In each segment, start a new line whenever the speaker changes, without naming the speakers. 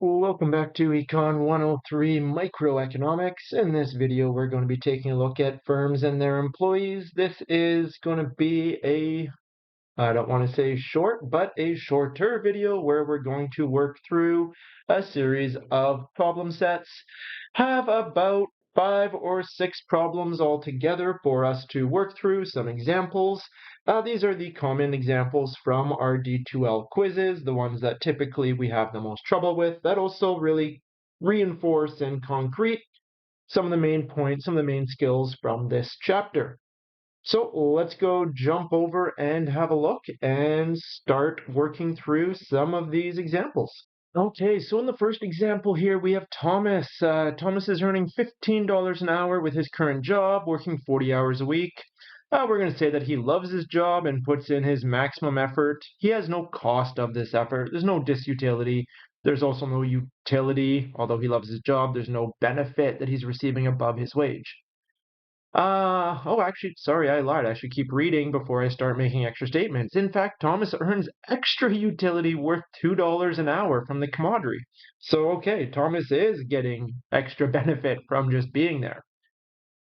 Welcome back to Econ 103 Microeconomics. In this video, we're going to be taking a look at firms and their employees. This is going to be I don't want to say short, but a shorter video where we're going to work through a series of problem sets, have about 5 or 6 problems altogether for us to work through, some examples. These are the common examples from our D2L quizzes, the ones that typically we have the most trouble with, that also really reinforce and concrete some of the main points, some of the main skills from this chapter. So let's go jump over and have a look and start working through some of these examples. Okay, so in the first example here, we have Thomas. Thomas is earning $15 an hour with his current job, working 40 hours a week. We're going to say that he loves his job and puts in his maximum effort. He has no cost of this effort. There's no disutility. There's also no utility. Although he loves his job, there's no benefit that he's receiving above his wage. Oh, actually, sorry, I lied. I should keep reading before I start making extra statements. In fact, Thomas earns extra utility worth $2 an hour from the commodity. So, okay, Thomas is getting extra benefit from just being there.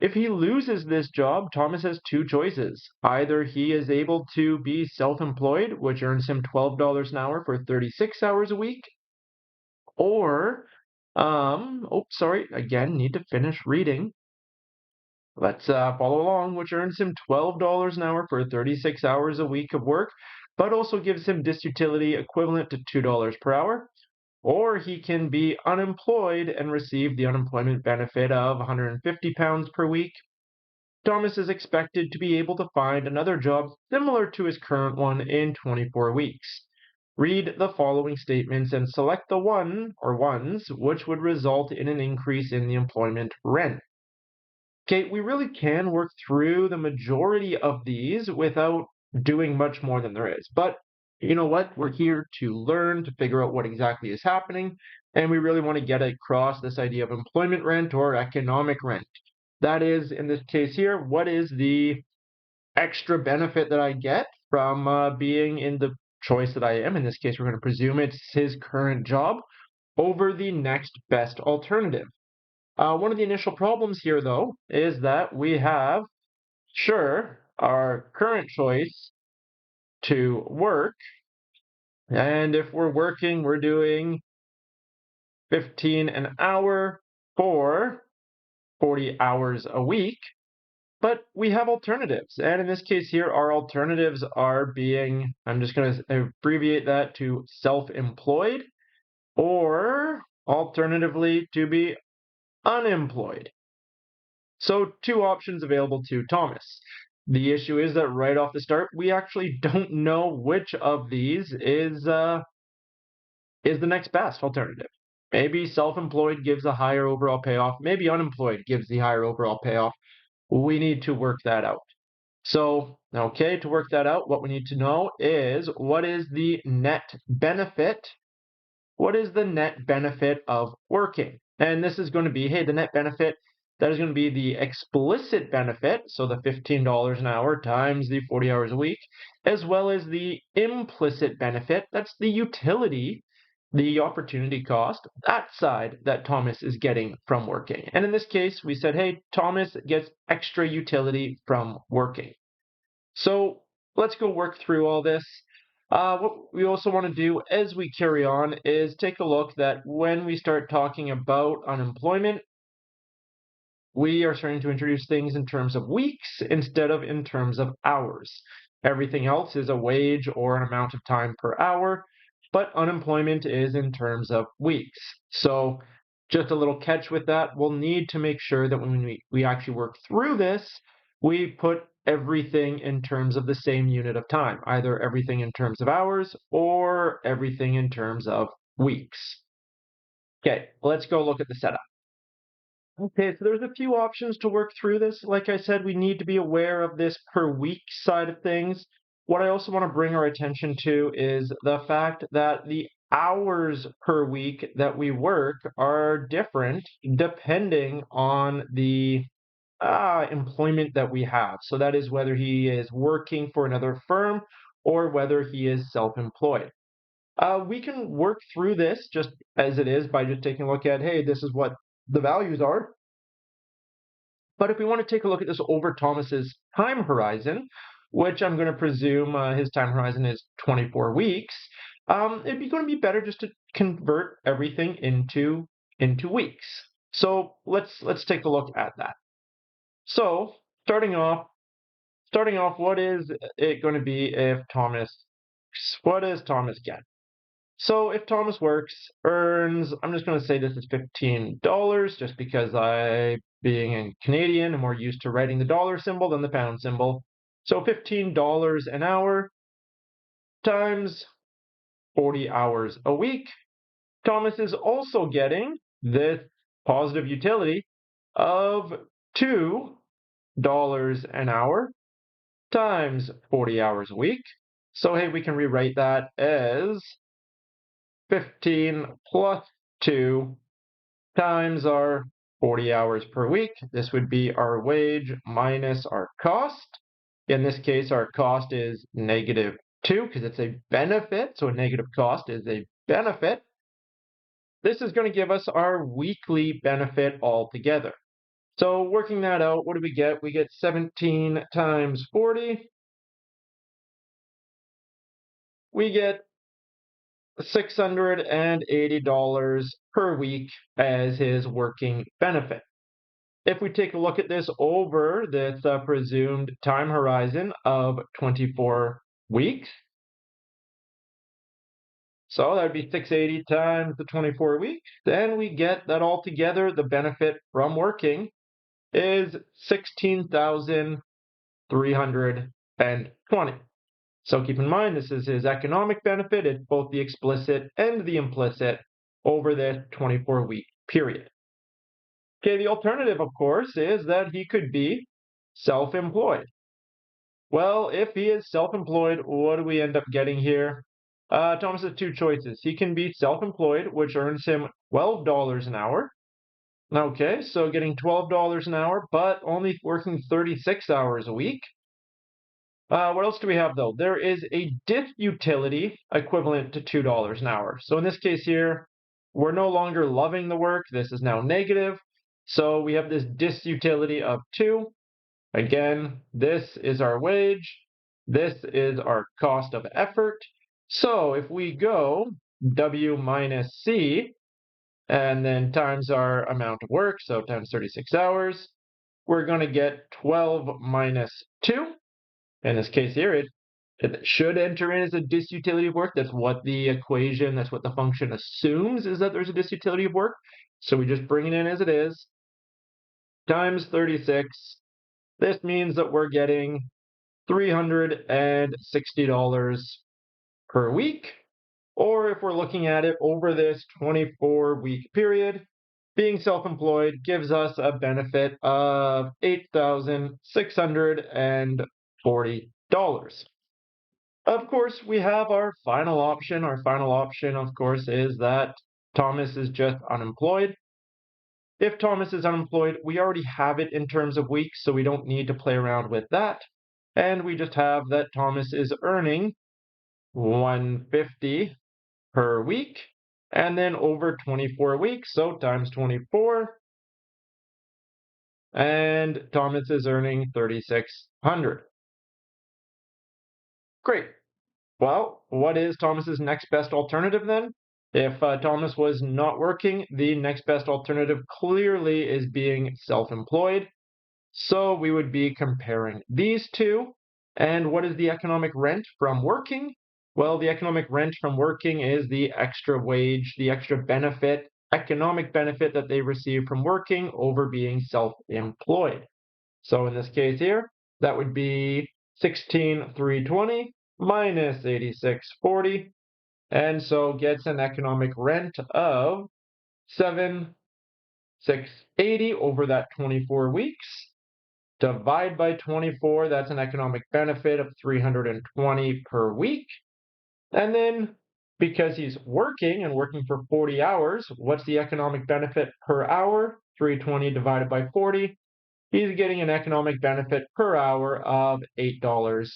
If he loses this job, Thomas has two choices. Either he is able to be self-employed, which earns him $12 an hour for 36 hours a week, or, oh, sorry, again, need to finish reading. Let's follow along, which earns him $12 an hour for 36 hours a week of work, but also gives him disutility equivalent to $2 per hour. Or he can be unemployed and receive the unemployment benefit of £150 per week. Thomas is expected to be able to find another job similar to his current one in 24 weeks. Read the following statements and select the one or ones which would result in an increase in the employment rent. Okay, we really can work through the majority of these without doing much more than there is. But you know what? We're here to learn, to figure out what exactly is happening, and we really want to get across this idea of employment rent or economic rent. That is, in this case here, what is the extra benefit that I get from being in the choice that I am? In this case, we're going to presume it's his current job over the next best alternative. One of the initial problems here, though, is that we have, sure, our current choice to work, and if we're working, we're doing 15 an hour for 40 hours a week, but we have alternatives. And in this case here, our alternatives are being, I'm just going to abbreviate that to self-employed, or alternatively to be unemployed. So two options available to Thomas. The issue is that right off the start, we actually don't know which of these is the next best alternative. Maybe self-employed gives a higher overall payoff. Maybe unemployed gives the higher overall payoff. We need to work that out. So, okay, to work that out, what we need to know is what is the net benefit? What is the net benefit of working? And this is going to be, hey, the net benefit, that is going to be the explicit benefit, so the $15 an hour times the 40 hours a week, as well as the implicit benefit, that's the utility, the opportunity cost, that side that Thomas is getting from working. And in this case, we said, hey, Thomas gets extra utility from working. So let's go work through all this. What we also want to do as we carry on is take a look that when we start talking about unemployment, we are starting to introduce things in terms of weeks instead of in terms of hours. Everything else is a wage or an amount of time per hour, but unemployment is in terms of weeks. So just a little catch with that, we'll need to make sure that when we actually work through this, we put everything in terms of the same unit of time, either everything in terms of hours or everything in terms of weeks. Okay, let's go look at the setup. Okay, so there's a few options to work through this. Like I said, we need to be aware of this per week side of things. What I also want to bring our attention to is the fact that the hours per week that we work are different depending on the employment that we have. So that is whether he is working for another firm or whether he is self-employed. We can work through this just as it is by just taking a look at, hey, this is what the values are. But if we want to take a look at this over Thomas's time horizon, which I'm going to presume his time horizon is 24 weeks, it'd be going to be better just to convert everything into weeks. So let's take a look at that. So starting off, what is it going to be if what does Thomas get? So if Thomas works, earns, I'm just going to say this is $15 just because being a Canadian, am more used to writing the dollar symbol than the pound symbol. So $15 an hour times 40 hours a week. Thomas is also getting this positive utility of $2 an hour times 40 hours a week. So hey, we can rewrite that as 15 plus 2 times our 40 hours per week. This would be our wage minus our cost. In this case, our cost is -2 because it's a benefit. So a negative cost is a benefit. This is going to give us our weekly benefit altogether. So working that out, what do we get? We get 17 times 40. We get $680 per week as his working benefit. If we take a look at this over this presumed time horizon of 24 weeks, so that would be 680 times the 24 weeks, then we get that altogether the benefit from working is 16,320. So keep in mind, this is his economic benefit. It's both the explicit and the implicit over this 24-week period. Okay, the alternative, of course, is that he could be self-employed. Well, if he is self-employed, what do we end up getting here? Thomas has two choices. He can be self-employed, which earns him $12 an hour. Okay, so getting $12 an hour, but only working 36 hours a week. What else do we have, though? There is a disutility equivalent to $2 an hour. So in this case here, we're no longer loving the work. This is now negative. So we have this disutility of 2. Again, this is our wage. This is our cost of effort. So if we go W minus C, and then times our amount of work, so times 36 hours, we're going to get 12 minus 2. In this case here, it should enter in as a disutility of work. That's what the equation, that's what the function assumes, is that there's a disutility of work. So we just bring it in as it is, times 36. This means that we're getting $360 per week. Or if we're looking at it over this 24-week period, being self-employed gives us a benefit of $8,640. Of course, we have our final option. Our final option, of course, is that Thomas is just unemployed. If Thomas is unemployed, we already have it in terms of weeks, so we don't need to play around with that. And we just have that Thomas is earning $150 per week, and then over 24 weeks, so times 24, and Thomas is earning 3,600. Great. Well, what is Thomas's next best alternative then? If Thomas was not working, the next best alternative clearly is being self-employed. So we would be comparing these two. And what is the economic rent from working? Well, the economic rent from working is the extra wage, the extra benefit, economic benefit that they receive from working over being self-employed. So in this case here, that would be 16,320 minus 8640, and so gets an economic rent of 7,680 over that 24 weeks. Divide by 24, that's an economic benefit of 320 per week. And then because he's working and working for 40 hours, what's the economic benefit per hour? 320 divided by 40. He's getting an economic benefit per hour of $8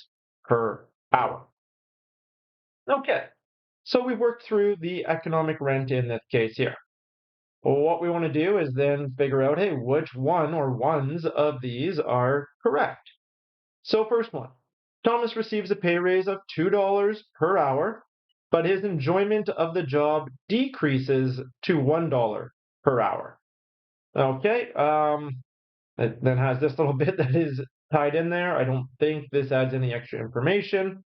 per hour. Okay, So we worked through the economic rent in this case here. Well, what we want to do is then figure out, hey, which one or ones of these are correct. So first one, Thomas receives a pay raise of $2 per hour, but his enjoyment of the job decreases to $1 per hour. Okay, it then has this little bit that is tied in there. I don't think this adds any extra information.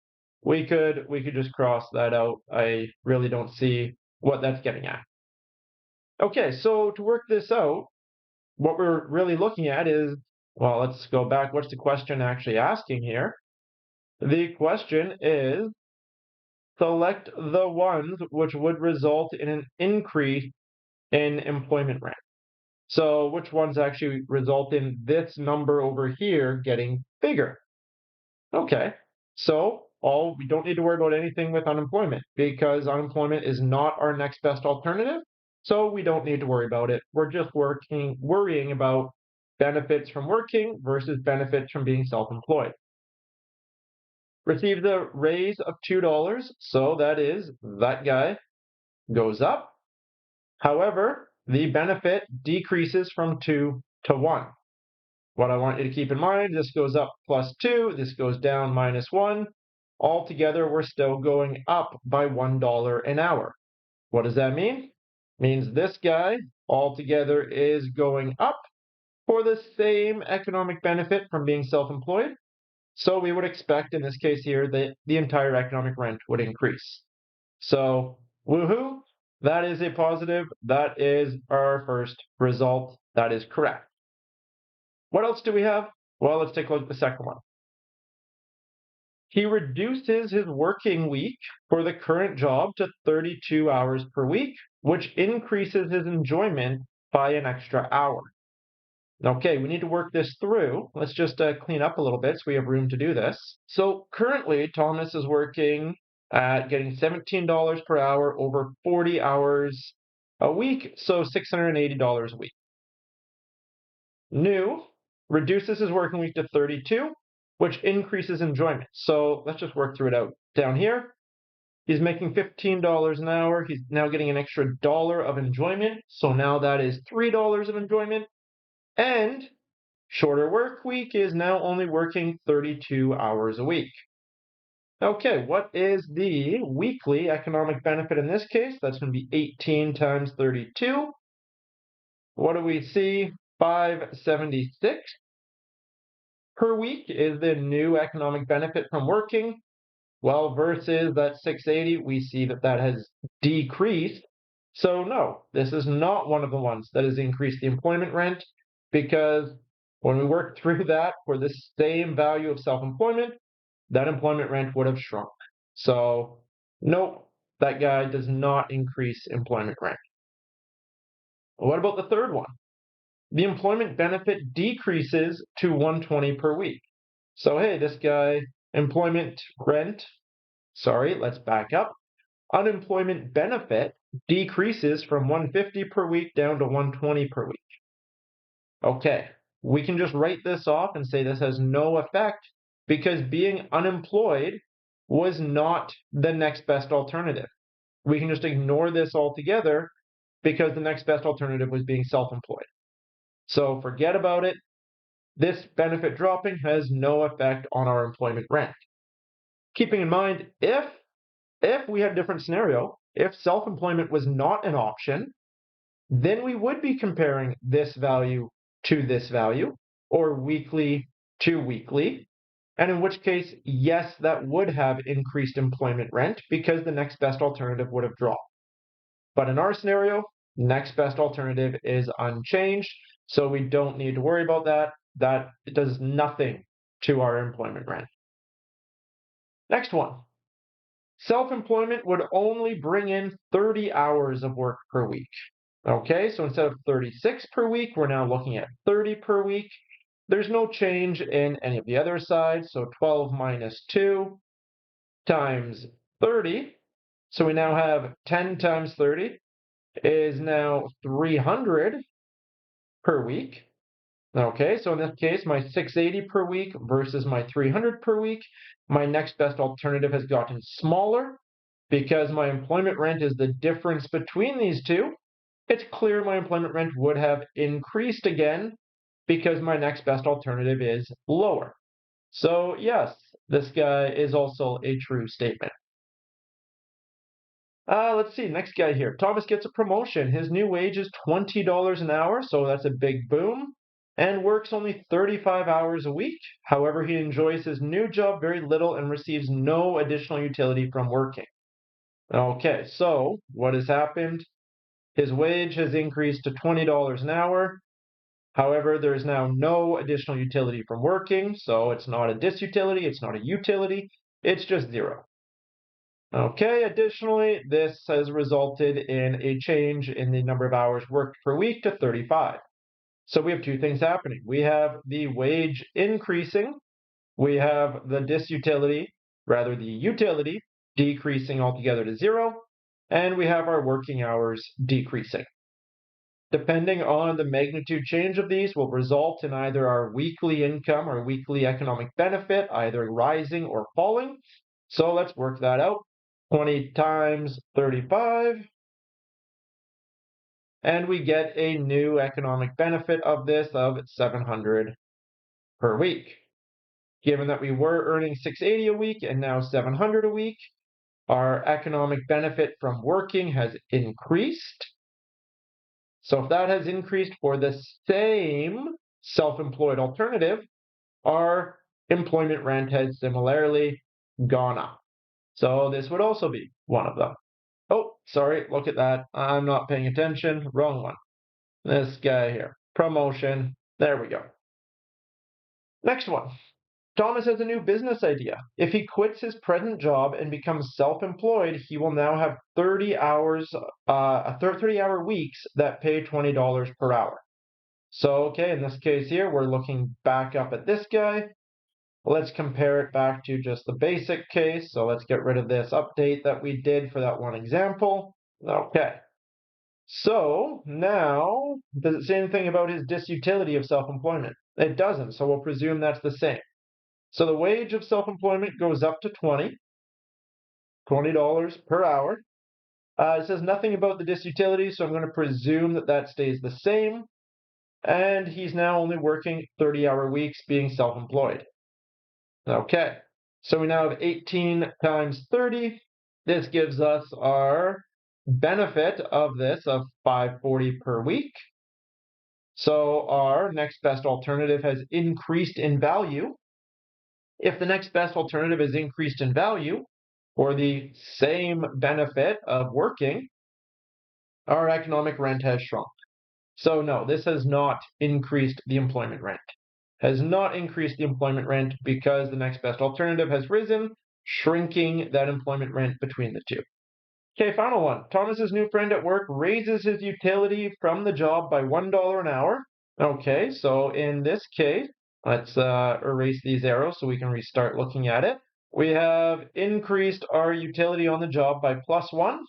We could just cross that out. I really don't see what that's getting at. Okay, so to work this out, what we're really looking at is, well, let's go back. What's the question actually asking here? The question is, select the ones which would result in an increase in employment rent. So which ones actually result in this number over here getting bigger? Okay, so we don't need to worry about anything with unemployment because unemployment is not our next best alternative. So we don't need to worry about it. We're just worrying about benefits from working versus benefits from being self-employed. Received a raise of $2, so that is that guy goes up. However, the benefit decreases from 2 to 1. What I want you to keep in mind, this goes up +2, this goes down -1. Altogether, we're still going up by $1 an hour. What does that mean? Means this guy altogether is going up for the same economic benefit from being self-employed. So we would expect in this case here that the entire economic rent would increase. So woohoo, that is a positive. That is our first result. That is correct. What else do we have? Well, let's take a look at the second one. He reduces his working week for the current job to 32 hours per week, which increases his enjoyment by an extra hour. Okay, we need to work this through. Let's just clean up a little bit so we have room to do this. So currently, Thomas is working at getting $17 per hour over 40 hours a week, so $680 a week. New reduces his working week to 32, which increases enjoyment. So let's just work through it out. Down here, he's making $15 an hour. He's now getting an extra dollar of enjoyment. So now that is $3 of enjoyment. And shorter work week is now only working 32 hours a week. Okay, what is the weekly economic benefit in this case? That's going to be 18 times 32. What do we see? 576 per week is the new economic benefit from working. Well, versus that 680, we see that that has decreased. So no, this is not one of the ones that has increased the employment rent because when we work through that for the same value of self-employment, that employment rent would have shrunk. So nope, that guy does not increase employment rent. What about the third one? The employment benefit decreases to 120 per week. So hey, this guy, employment rent, sorry, let's back up. Unemployment benefit decreases from 150 per week down to 120 per week. Okay, we can just write this off and say this has no effect because being unemployed was not the next best alternative. We can just ignore this altogether because the next best alternative was being self-employed. So forget about it. This benefit dropping has no effect on our employment rent. Keeping in mind, if we had a different scenario, if self-employment was not an option, then we would be comparing this value to this value, or weekly to weekly. And in which case, yes, that would have increased employment rent because the next best alternative would have dropped. But in our scenario, next best alternative is unchanged, so we don't need to worry about that. That does nothing to our employment rent. Next one. Self-employment would only bring in 30 hours of work per week. Okay, so instead of 36 per week, we're now looking at 30 per week. There's no change in any of the other sides, so 12 minus 2 times 30. So we now have 10 times 30 is now 300 per week. Okay, so in this case, my 680 per week versus my 300 per week, my next best alternative has gotten smaller. because my employment rent is the difference between these two, it's clear my employment rent would have increased again because my next best alternative is lower. So yes, this guy is also a true statement. Let's see, next guy here. Thomas gets a promotion. His new wage is $20 an hour, so that's a big boom, and works only 35 hours a week. However, he enjoys his new job very little and receives no additional utility from working. Okay, so what has happened? His wage has increased to $20 an hour. However, there is now no additional utility from working, so it's not a disutility, it's not a utility, it's just zero. Okay, additionally, this has resulted in a change in the number of hours worked per week to 35. So we have two things happening. We have the wage increasing, we have the disutility, rather the utility, decreasing altogether to zero, and we have our working hours decreasing. Depending on the magnitude change of these will result in either our weekly income or weekly economic benefit, either rising or falling. So let's work that out. 20 times 35, and we get a new economic benefit of this of 700 per week. Given that we were earning 680 a week and now 700 a week, our economic benefit from working has increased. So if that has increased for the same self-employed alternative, our employment rent has similarly gone up. So this would also be one of them. Oh, sorry, look at that. I'm not paying attention. Wrong one. This guy here. Promotion. There we go. Next one. Thomas has a new business idea. If he quits his present job and becomes self-employed, he will now have 30 hours, 30-hour weeks that pay $20 per hour. So, okay, in this case here, we're looking back up at this guy. Let's compare it back to just the basic case. So let's get rid of this update that we did for that one example. Okay. So now, does it say anything about his disutility of self-employment? It doesn't, so we'll presume that's the same. So the wage of self-employment goes up to $20 per hour. It says nothing about the disutility, so I'm going to presume that that stays the same. And he's now only working 30-hour weeks being self-employed. Okay, so we now have 18 times 30. This gives us our benefit of this of $540 per week. So our next best alternative has increased in value. If the next best alternative is increased in value, or the same benefit of working, our economic rent has shrunk. So no, this has not increased the employment rent. Has not increased the employment rent because the next best alternative has risen, shrinking that employment rent between the two. Okay, final one. Thomas's new friend at work raises his utility from the job by $1 an hour. Okay, so in this case, let's erase these arrows so we can restart looking at it. We have increased our utility on the job by +1.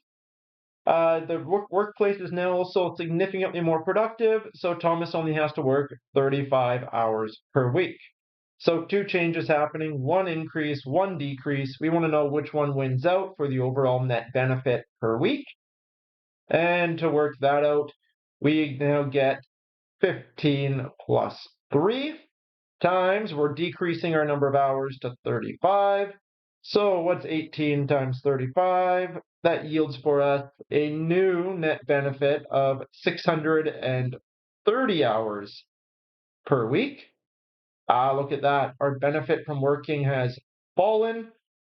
The workplace is now also significantly more productive, so Thomas only has to work 35 hours per week. So two changes happening, one increase, one decrease. We want to know which one wins out for the overall net benefit per week. And to work that out, we now get 15 plus 3 times, we're decreasing our number of hours to 35. So what's 18 times 35? That yields for us a new net benefit of 630 hours per week. Look at that. Our benefit from working has fallen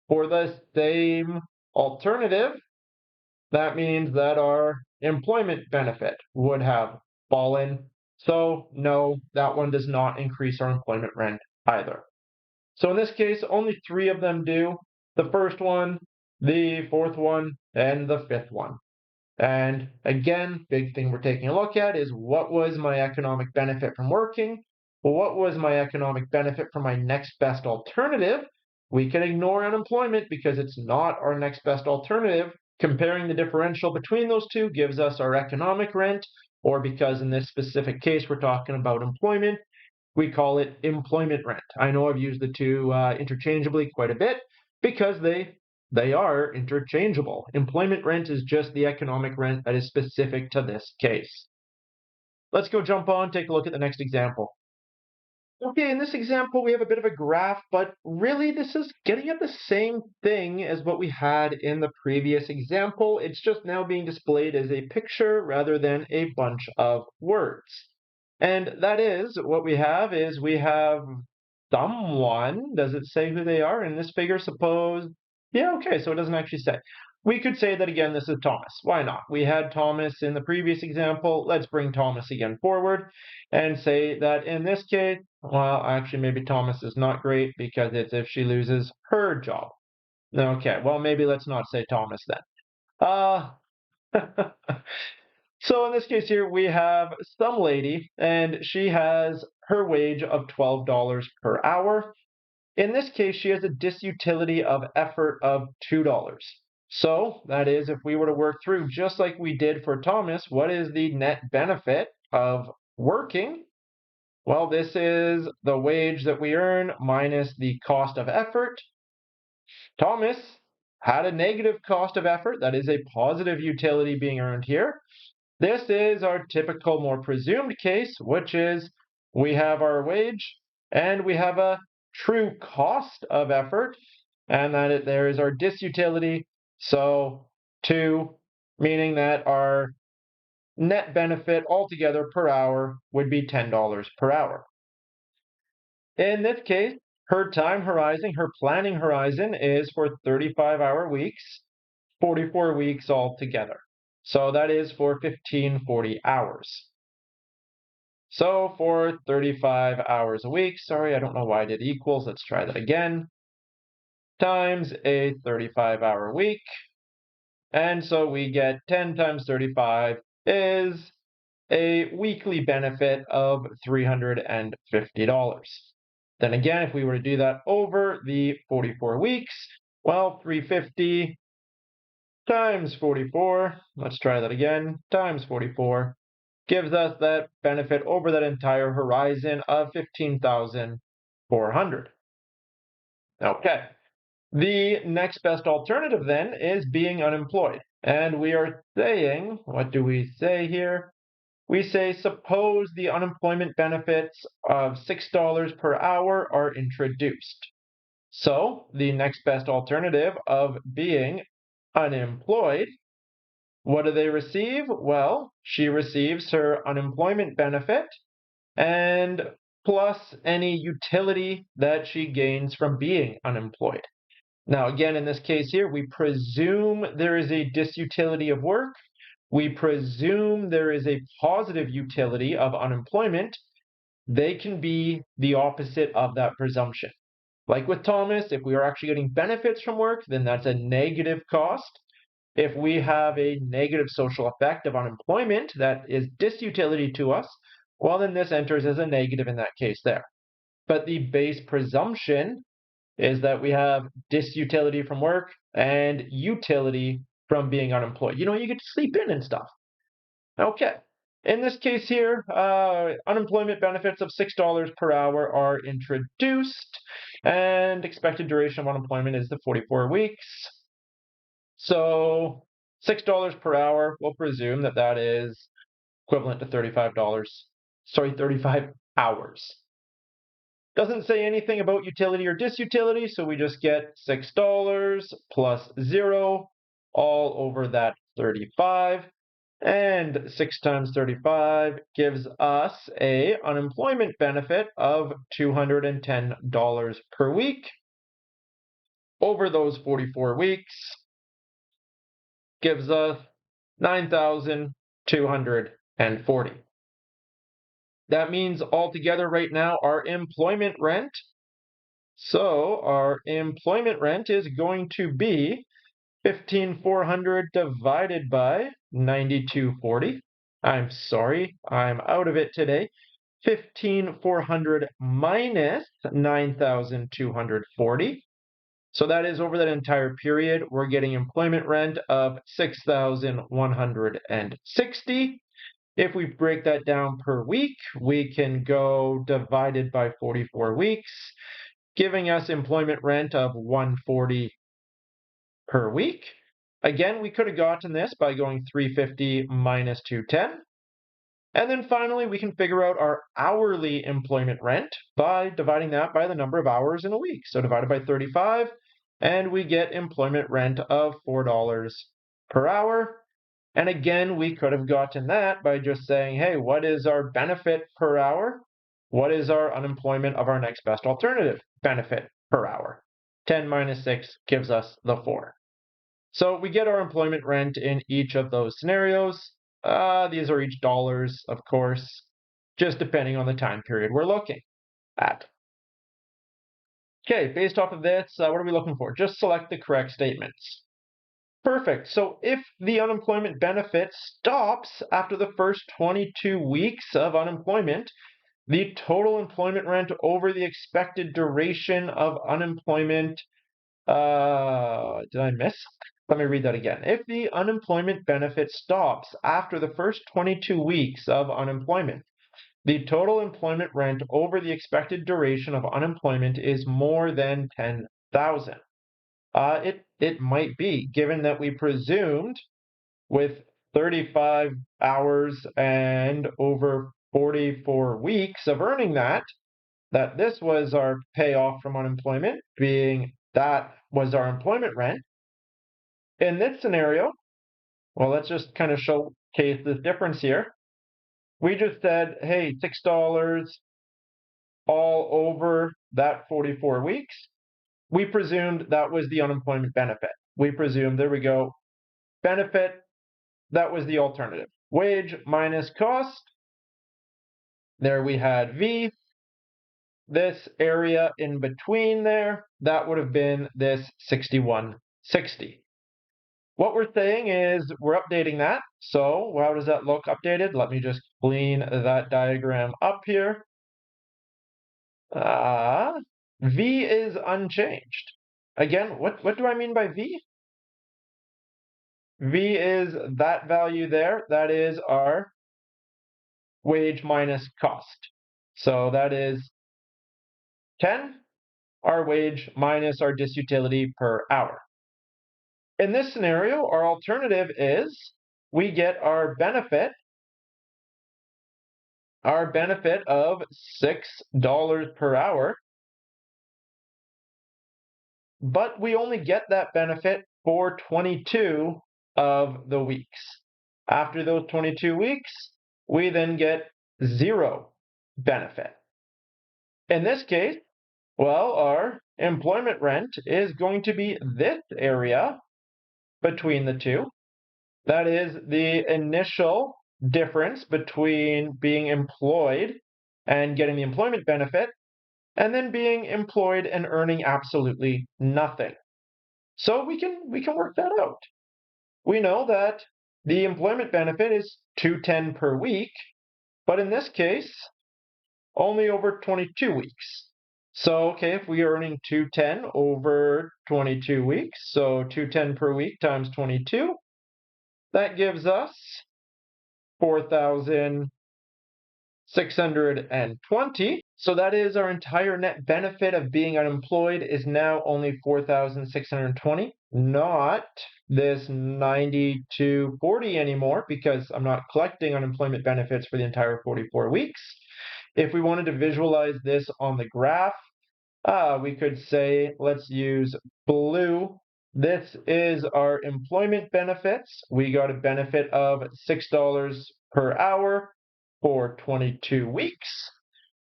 for the same alternative. That means that our employment benefit would have fallen. So no, that one does not increase our employment rent either. So in this case, only 3 of them do. The first one, the fourth one, and the fifth one. And again, big thing we're taking a look at is what was my economic benefit from working? Well, what was my economic benefit from my next best alternative? We can ignore unemployment because it's not our next best alternative. Comparing the differential between those two gives us our economic rent, or because in this specific case we're talking about employment, we call it employment rent. I know I've used the two interchangeably quite a bit because they They are interchangeable. Employment rent is just the economic rent that is specific to this case. Let's go jump on, take a look at the next example. Okay, in this example, we have a bit of a graph, but really this is getting at the same thing as what we had in the previous example. It's just now being displayed as a picture rather than a bunch of words. And that is, what we have is we have someone. Does it say who they are in this figure? Suppose, yeah, okay, so it doesn't actually say. We could say that again, this is Thomas. Why not? We had Thomas in the previous example. Let's bring Thomas again forward and say that in this case, well, actually, maybe Thomas is not great because it's if she loses her job. Okay, well, maybe let's not say Thomas then. So in this case here, we have some lady, and she has her wage of $12 per hour. In this case, she has a disutility of effort of $2. So that is, if we were to work through just like we did for Thomas, what is the net benefit of working? Well, this is the wage that we earn minus the cost of effort. Thomas had a negative cost of effort. That is a positive utility being earned here. This is our typical, more presumed case, which is we have our wage and we have a true cost of effort, and that there is our disutility. So 2, meaning that our net benefit altogether per hour would be $10 per hour. In this case, her time horizon, her planning horizon is for 35-hour weeks, 44 weeks altogether. So that is for 1540 hours. So for 35 hours a week, sorry, I don't know why I did equals. Let's try that again. Times a 35-hour week. And so we get 10 times 35 is a weekly benefit of $350. Then again, if we were to do that over the 44 weeks, well, 350 times 44, let's try that again, times 44, gives us that benefit over that entire horizon of 15,400. Okay. The next best alternative then is being unemployed. And we are saying, what do we say here? We say, suppose the unemployment benefits of $6 per hour are introduced. So the next best alternative of being unemployed, what do they receive? Well, she receives her unemployment benefit and plus any utility that she gains from being unemployed. Now, again, in this case here, we presume there is a disutility of work. We presume there is a positive utility of unemployment. They can be the opposite of that presumption. Like with Thomas, if we are actually getting benefits from work, then that's a negative cost. If we have a negative social effect of unemployment that is disutility to us, well, then this enters as a negative in that case there. But the base presumption is that we have disutility from work and utility from being unemployed. You know, you get to sleep in and stuff. Okay. In this case here, unemployment benefits of $6 per hour are introduced, and expected duration of unemployment is the 44 weeks. So $6 per hour, we'll presume that that is equivalent to $35. Sorry, 35 hours. Doesn't say anything about utility or disutility, so we just get $6 plus 0 all over that 35. And 6 times 35 gives us a unemployment benefit of $210 per week over those 44 weeks, gives us 9,240. That means altogether right now our employment rent, so our employment rent is going to be 15,400 divided by 9240. I'm sorry, I'm out of it today. 15,400 minus 9,240. So that is over that entire period, we're getting employment rent of 6,160. If we break that down per week, we can go divided by 44 weeks, giving us employment rent of $140 per week. Again, we could have gotten this by going 350 minus 210. And then finally, we can figure out our hourly employment rent by dividing that by the number of hours in a week. So divided by 35, and we get employment rent of $4 per hour. And again, we could have gotten that by just saying, hey, what is our benefit per hour? What is our unemployment of our next best alternative benefit per hour? 10 minus 6 gives us the 4. So we get our employment rent in each of those scenarios. These are each dollars, of course, just depending on the time period we're looking at. Okay, based off of this, what are we looking for? Just select the correct statements. Perfect. So if the unemployment benefit stops after the first 22 weeks of unemployment, the total employment rent over the expected duration of unemployment, did I miss? Let me read that again. If the unemployment benefit stops after the first 22 weeks of unemployment, the total employment rent over the expected duration of unemployment is more than $10,000. It might be, given that we presumed with 35 hours and over 44 weeks of earning that this was our payoff from unemployment, being that was our employment rent. In this scenario, well, let's just kind of showcase this difference here. We just said, hey, $6 all over that 44 weeks. We presumed that was the unemployment benefit. We presumed, there we go, benefit, that was the alternative. Wage minus cost. There we had V. This area in between there, that would have been this 6160. What we're saying is we're updating that. So how does that look updated? Let me just clean that diagram up here. V is unchanged. Again, what do I mean by V? V is that value there. That is our wage minus cost. So that is 10, our wage minus our disutility per hour. In this scenario, our alternative is we get our benefit of $6 per hour, but we only get that benefit for 22 of the weeks. After those 22 weeks, we then get 0 benefit. In this case, well, our employment rent is going to be this area between the two. That is the initial difference between being employed and getting the employment benefit, and then being employed and earning absolutely nothing. So we can work that out. We know that the employment benefit is $210 per week, but in this case, only over 22 weeks. So, okay, if we are earning $210 over 22 weeks, so $210 per week times 22, that gives us 4,620. So that is our entire net benefit of being unemployed is now only 4,620, not this 9,240 anymore, because I'm not collecting unemployment benefits for the entire 44 weeks. If we wanted to visualize this on the graph, we could say, let's use blue. This is our employment benefits. We got a benefit of $6 per hour for 22 weeks.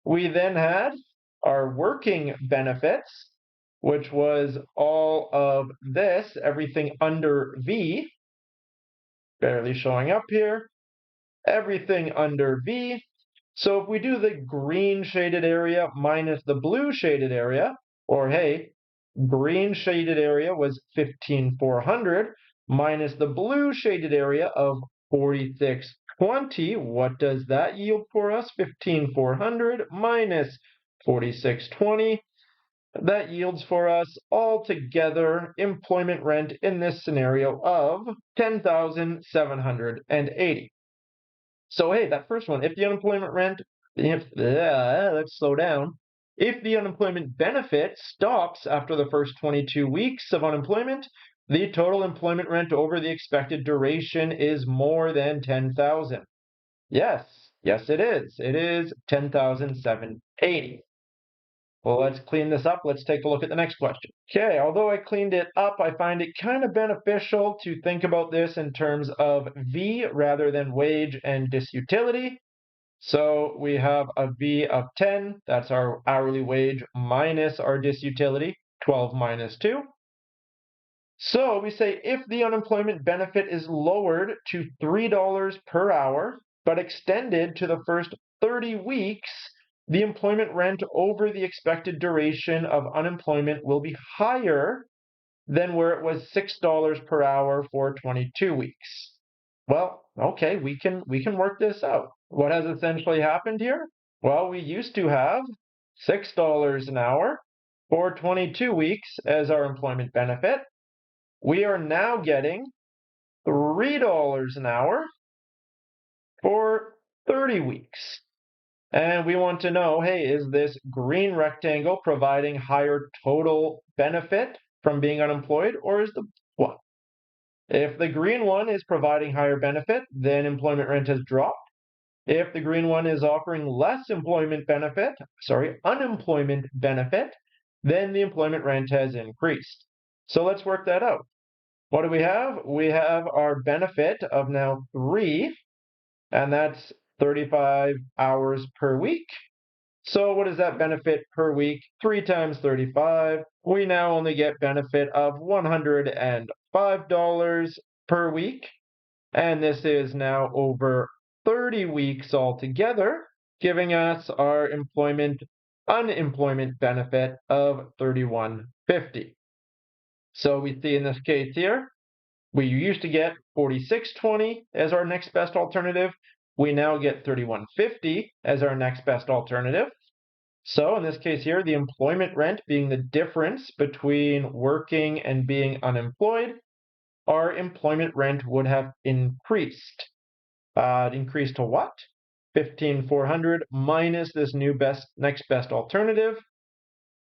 We then had our working benefits, which was all of this, everything under V, barely showing up here, everything under V. So if we do the green shaded area minus the blue shaded area, or hey, green shaded area was 15,400 minus the blue shaded area of 4620. What does that yield for us? 15,400 minus 4620. That yields for us altogether employment rent in this scenario of 10,780. So hey, that first one, if the unemployment rent, let's slow down. If the unemployment benefit stops after the first 22 weeks of unemployment, the total employment rent over the expected duration is more than 10,000. Yes, yes it is. It is 10,780. Well, let's clean this up. Let's take a look at the next question. Okay, although I cleaned it up, I find it kind of beneficial to think about this in terms of V rather than wage and disutility. So we have a V of 10, that's our hourly wage minus our disutility, 12 minus 2. So we say if the unemployment benefit is lowered to $3 per hour, but extended to the first 30 weeks, the employment rent over the expected duration of unemployment will be higher than where it was $6 per hour for 22 weeks. Well, okay, we can work this out. What has essentially happened here? Well, we used to have $6 an hour for 22 weeks as our employment benefit. We are now getting $3 an hour for 30 weeks. And we want to know, hey, is this green rectangle providing higher total benefit from being unemployed, or is the what? If the green one is providing higher benefit, then employment rent has dropped. If the green one is offering less unemployment benefit, then the employment rent has increased. So let's work that out. What do we have? We have our benefit of now 3, and that's 35 hours per week. So what is that benefit per week? 3 times 35. We now only get benefit of $105 per week. And this is now over 30 weeks altogether, giving us our unemployment benefit of $31.50. So we see in this case here, we used to get $46.20 as our next best alternative. We now get $31.50 as our next best alternative. So in this case here, the employment rent being the difference between working and being unemployed, our employment rent would have increased. Increased to what? 15,400 minus this next best alternative.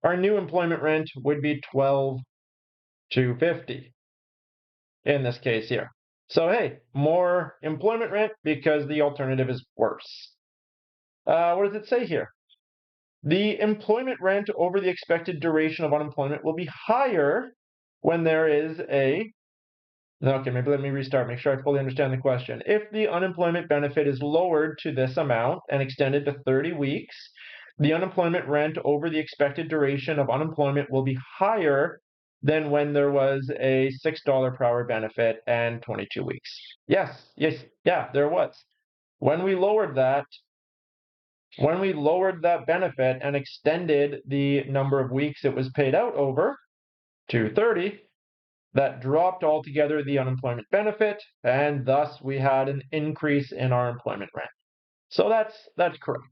Our new employment rent would be 12,250 in this case here. So hey, more employment rent because the alternative is worse. What does it say here? The employment rent over the expected duration of unemployment will be higher when there is a Okay, maybe let me restart, make sure I fully understand the question. If the unemployment benefit is lowered to this amount and extended to 30 weeks, the unemployment rent over the expected duration of unemployment will be higher than when there was a $6 per hour benefit and 22 weeks. Yeah, there was. When we lowered that benefit and extended the number of weeks it was paid out over to 30, that dropped altogether the unemployment benefit, and thus we had an increase in our employment rent. So that's correct.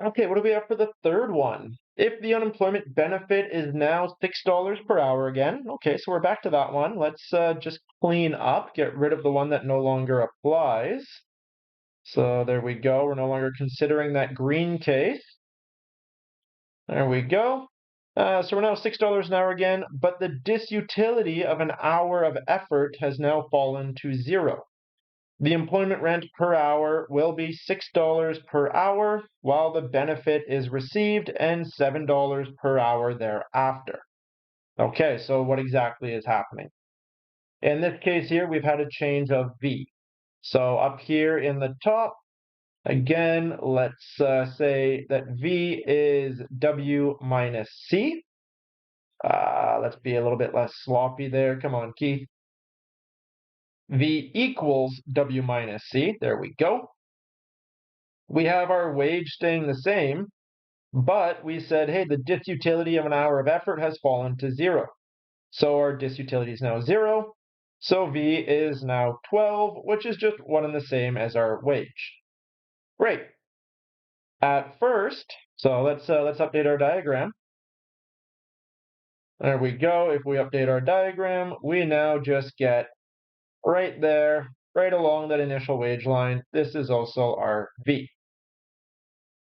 Okay, what do we have for the third one? If the unemployment benefit is now $6 per hour again, okay, so we're back to that one. Let's just clean up, get rid of the one that no longer applies. So there we go. We're no longer considering that green case. There we go. So we're now $6 an hour again, but the disutility of an hour of effort has now fallen to 0. The employment rent per hour will be $6 per hour while the benefit is received and $7 per hour thereafter. Okay, so what exactly is happening? In this case here, we've had a change of V. So up here in the top, again, let's say that V is W minus C. Let's be a little bit less sloppy there. Come on, Keith. V equals W minus C. There we go. We have our wage staying the same, but we said, hey, the disutility of an hour of effort has fallen to 0. So our disutility is now 0. So V is now 12, which is just one and the same as our wage. Great. At first, so let's update our diagram. There we go. If we update our diagram, we now just get right there, right along that initial wage line. This is also our V.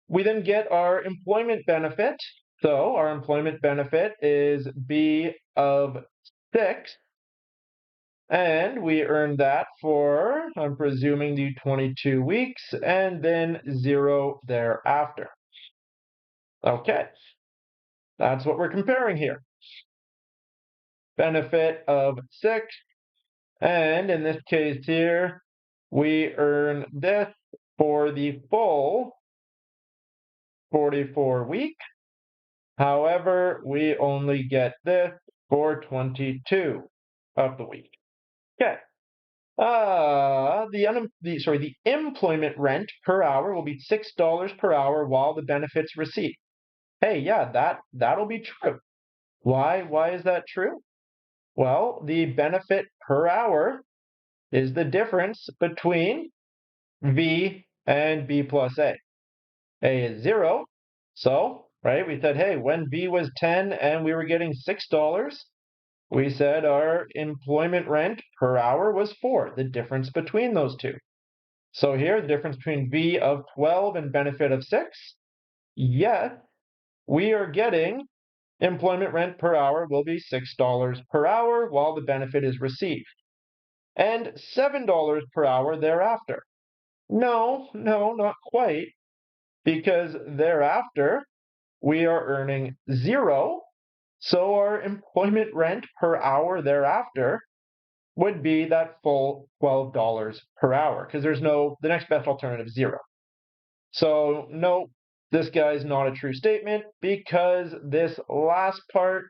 We then get our employment benefit. So our employment benefit is B of 6 And we earned that for, I'm presuming, the 22 weeks, and then 0 thereafter. Okay, that's what we're comparing here. Benefit of 6, and in this case here, we earn this for the full 44 week. However, we only get this for 22 of the week. Okay. The employment rent per hour will be $6 per hour while the benefits received. Hey, yeah, that'll be true. Why is that true? Well, the benefit per hour is the difference between V and B plus A. A is 0, so, right, we said, hey, when V was 10 and we were getting $6, we said our employment rent per hour was 4, the difference between those two. So here, the difference between V of 12 and benefit of 6, yet we are getting employment rent per hour will be $6 per hour while the benefit is received, and $7 per hour thereafter. No, not quite, because thereafter we are earning 0, so our employment rent per hour thereafter would be that full $12 per hour, because the next best alternative is 0. So no, this guy's not a true statement, because this last part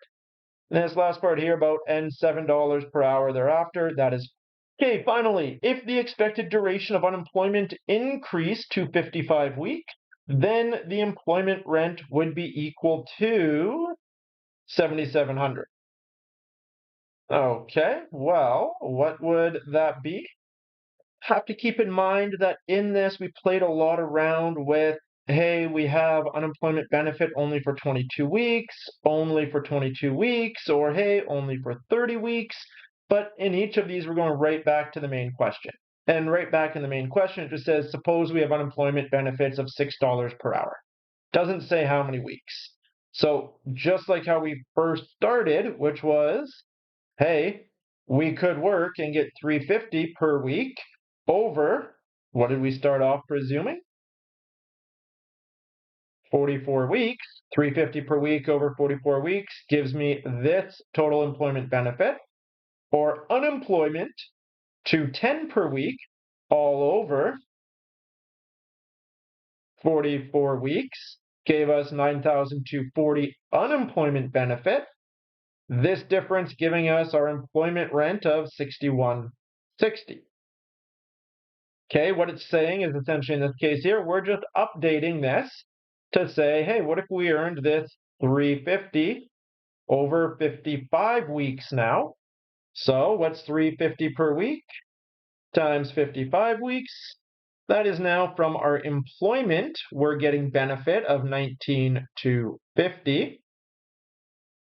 here about and $7 per hour thereafter, that is. Okay, finally, if the expected duration of unemployment increased to 55 weeks, then the employment rent would be equal to 7,700. Okay, well, what would that be? Have to keep in mind that in this we played a lot around with, hey, we have unemployment benefit only for 22 weeks, only for 22 weeks, or hey, only for 30 weeks. But in each of these, we're going right back to the main question. And right back in the main question, it just says, suppose we have unemployment benefits of $6 per hour. Doesn't say how many weeks. So just like how we first started, which was, hey, we could work and get $350 per week over, what did we start off presuming? 44 weeks. $350 per week over 44 weeks gives me this total employment benefit. Or unemployment, $210 per week all over 44 weeks gave us $9,240 unemployment benefit. This difference giving us our employment rent of $61.60. Okay, what it's saying is essentially in this case here, we're just updating this to say, hey, what if we earned this $350 over 55 weeks now? So what's $350 per week times 55 weeks? That is now from our employment, we're getting benefit of $19,250.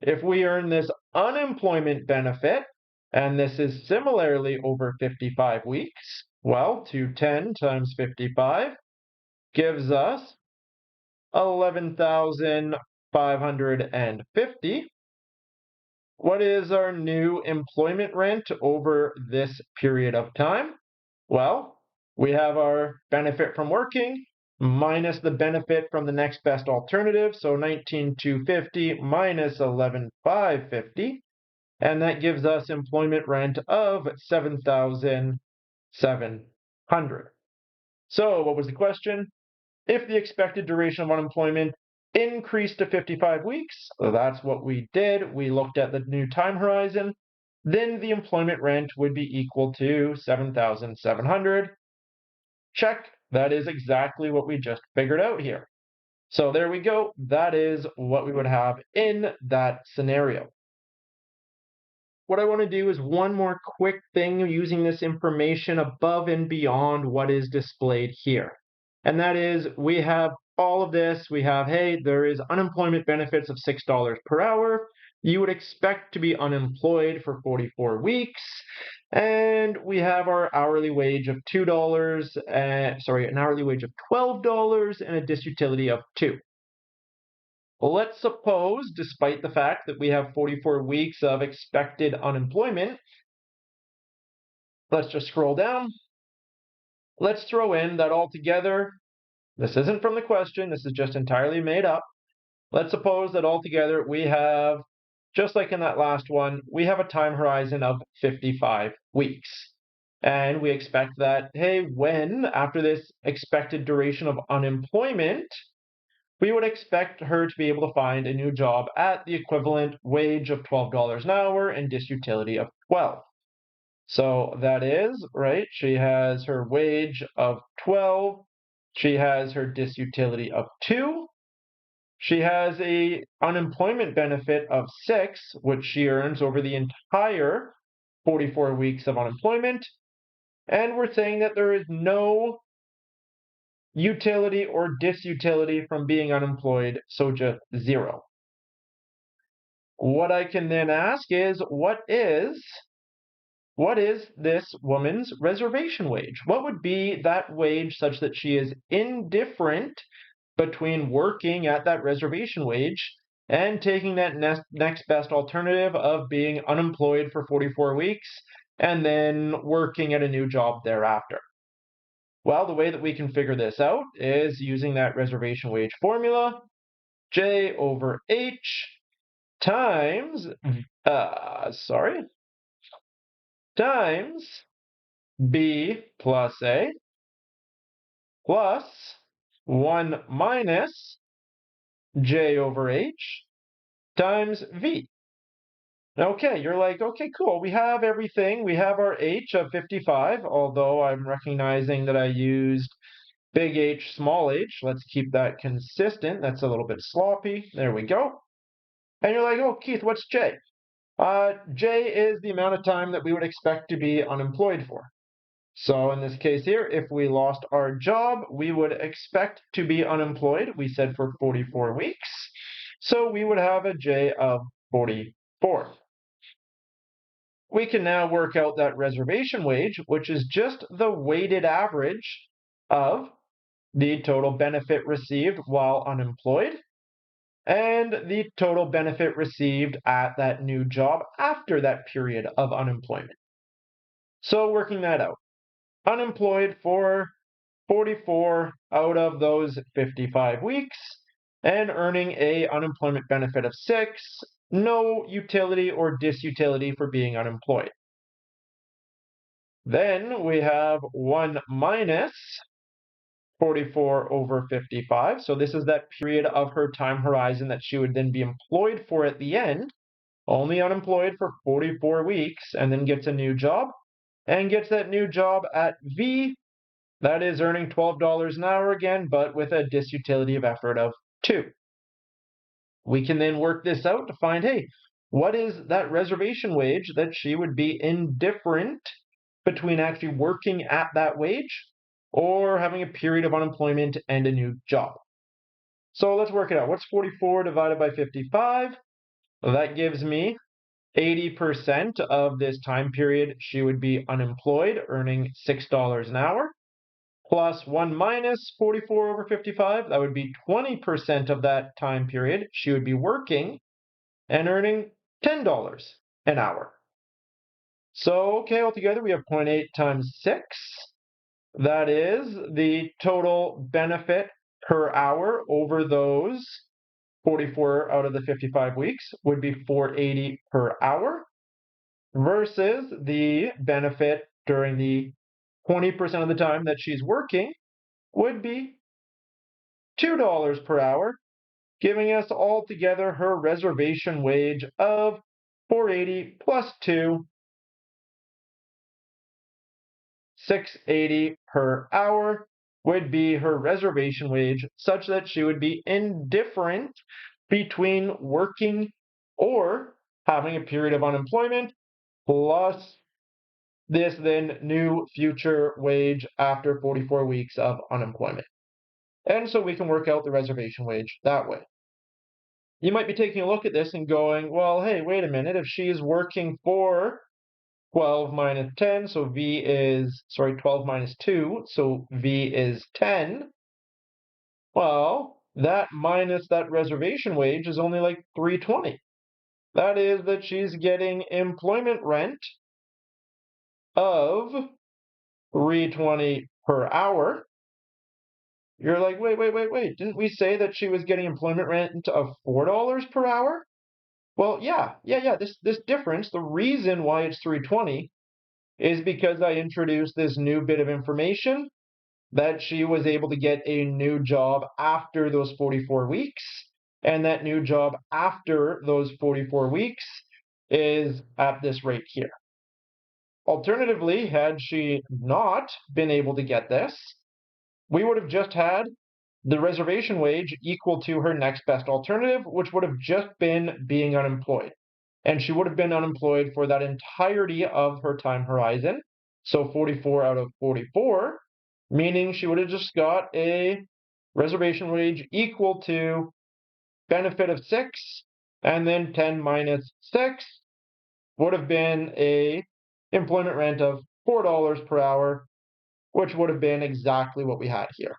If we earn this unemployment benefit, and this is similarly over 55 weeks, well, 210 times 55 gives us 11,550. What is our new employment rent over this period of time? Well, we have our benefit from working minus the benefit from the next best alternative, so 19,250 minus 11,550, and that gives us employment rent of 7,700. So what was the question? If the expected duration of unemployment increased to 55 weeks, so that's what we did. We looked at the new time horizon. Then the employment rent would be equal to 7,700. Check. That is exactly what we just figured out here. So there we go. That is what we would have in that scenario. What I want to do is one more quick thing using this information above and beyond what is displayed here. And that is, we have all of this. We have, hey, there is unemployment benefits of $6 per hour. You would expect to be unemployed for 44 weeks. And we have our hourly wage of $2, an hourly wage of $12 and a disutility of 2. Let's suppose, despite the fact that we have 44 weeks of expected unemployment, let's just scroll down. Let's throw in that altogether, this isn't from the question, this is just entirely made up. Let's suppose that altogether we have, just like in that last one, we have a time horizon of 55 weeks. And we expect that, hey, when, after this expected duration of unemployment, we would expect her to be able to find a new job at the equivalent wage of $12 an hour and disutility of 12. So that is, right, she has her wage of 12, she has her disutility of 2, she has a unemployment benefit of 6, which she earns over the entire 44 weeks of unemployment, and we're saying that there is no utility or disutility from being unemployed, so just 0. What I can then ask is, what is this woman's reservation wage? What would be that wage such that she is indifferent between working at that reservation wage and taking that next best alternative of being unemployed for 44 weeks and then working at a new job thereafter? Well, the way that we can figure this out is using that reservation wage formula, J over H times, times B plus A plus 1 minus J over H times V. Okay, you're like, okay, cool. We have everything. We have our H of 55, although I'm recognizing that I used big H, small h. Let's keep that consistent. That's a little bit sloppy. There we go. And you're like, oh, Keith, what's J? J is the amount of time that we would expect to be unemployed for. So in this case here, if we lost our job, we would expect to be unemployed. We said for 44 weeks. So we would have a J of 44. We can now work out that reservation wage, which is just the weighted average of the total benefit received while unemployed and the total benefit received at that new job after that period of unemployment. So working that out, unemployed for 44 out of those 55 weeks and earning a unemployment benefit of 6, no utility or disutility for being unemployed. Then we have 1 minus 44 over 55. So this is that period of her time horizon that she would then be employed for at the end, only unemployed for 44 weeks, and then gets a new job, and gets that new job at V, that is earning $12 an hour again, but with a disutility of effort of 2. We can then work this out to find, hey, what is that reservation wage that she would be indifferent between actually working at that wage or having a period of unemployment and a new job. So let's work it out. What's 44 divided by 55? Well, that gives me 80% of this time period she would be unemployed, earning $6 an hour, plus 1 minus 44 over 55. That would be 20% of that time period she would be working and earning $10 an hour. So, okay, altogether we have 0.8 times 6. That is the total benefit per hour over those 44 out of the 55 weeks would be $4.80 per hour versus the benefit during the 20% of the time that she's working would be $2 per hour, giving us altogether her reservation wage of $4.80 plus 2, $6.80 per hour would be her reservation wage, such that she would be indifferent between working or having a period of unemployment, plus this then new future wage after 44 weeks of unemployment. And so we can work out the reservation wage that way. You might be taking a look at this and going, well, hey, wait a minute, if she's working for 12 minus 10, so 12 minus 2, so V is 10. Well, that minus that reservation wage is only like 320. That is that she's getting employment rent of $3.20 per hour. You're like, wait. Didn't we say that she was getting employment rent of $4 per hour? Well, yeah. This difference, the reason why it's 320 is because I introduced this new bit of information that she was able to get a new job after those 44 weeks. And that new job after those 44 weeks is at this rate here. Alternatively, had she not been able to get this, we would have just had the reservation wage equal to her next best alternative, which would have just been being unemployed. And she would have been unemployed for that entirety of her time horizon. So 44 out of 44, meaning she would have just got a reservation wage equal to benefit of 6, and then 10 minus 6 would have been a employment rent of $4 per hour, which would have been exactly what we had here.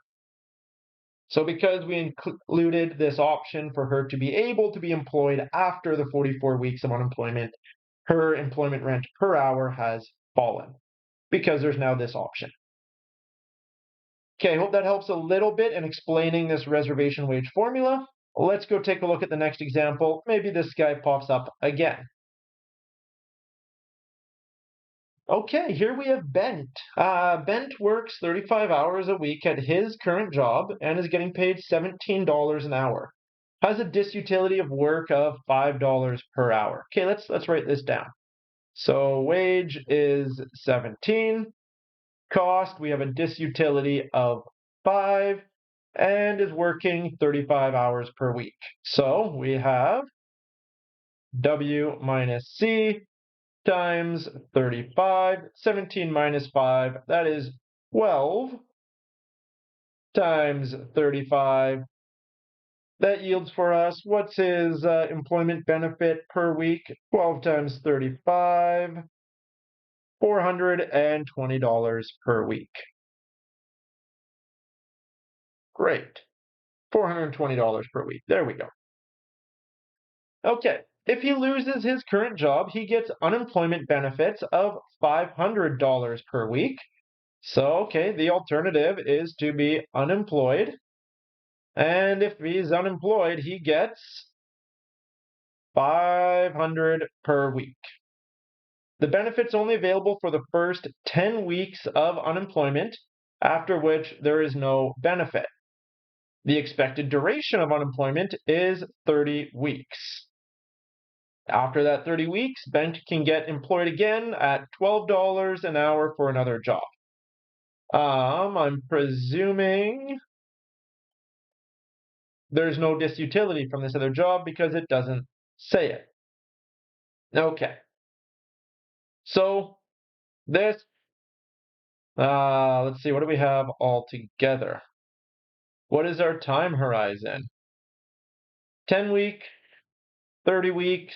So because we included this option for her to be able to be employed after the 44 weeks of unemployment, her employment rent per hour has fallen because there's now this option. Okay, I hope that helps a little bit in explaining this reservation wage formula. Let's go take a look at the next example. Maybe this guy pops up again. Okay, here we have Bent. Bent works 35 hours a week at his current job and is getting paid $17 an hour. Has a disutility of work of $5 per hour. Okay, let's write this down. So wage is 17. Cost, we have a disutility of 5 and is working 35 hours per week. So we have W minus C times 35, 17 minus 5, that is 12 times 35. That yields for us, what's his employment benefit per week? 12 times 35, $420 per week. Great. $420 per week. There we go. Okay. If he loses his current job, he gets unemployment benefits of $500 per week. So, okay, the alternative is to be unemployed. And if he's unemployed, he gets $500 per week. The benefit's only available for the first 10 weeks of unemployment, after which there is no benefit. The expected duration of unemployment is 30 weeks. After that 30 weeks, Bent can get employed again at $12 an hour for another job. I'm presuming there's no disutility from this other job because it doesn't say it. Okay. So this, let's see, what do we have all together? What is our time horizon? 10 week, 30 week,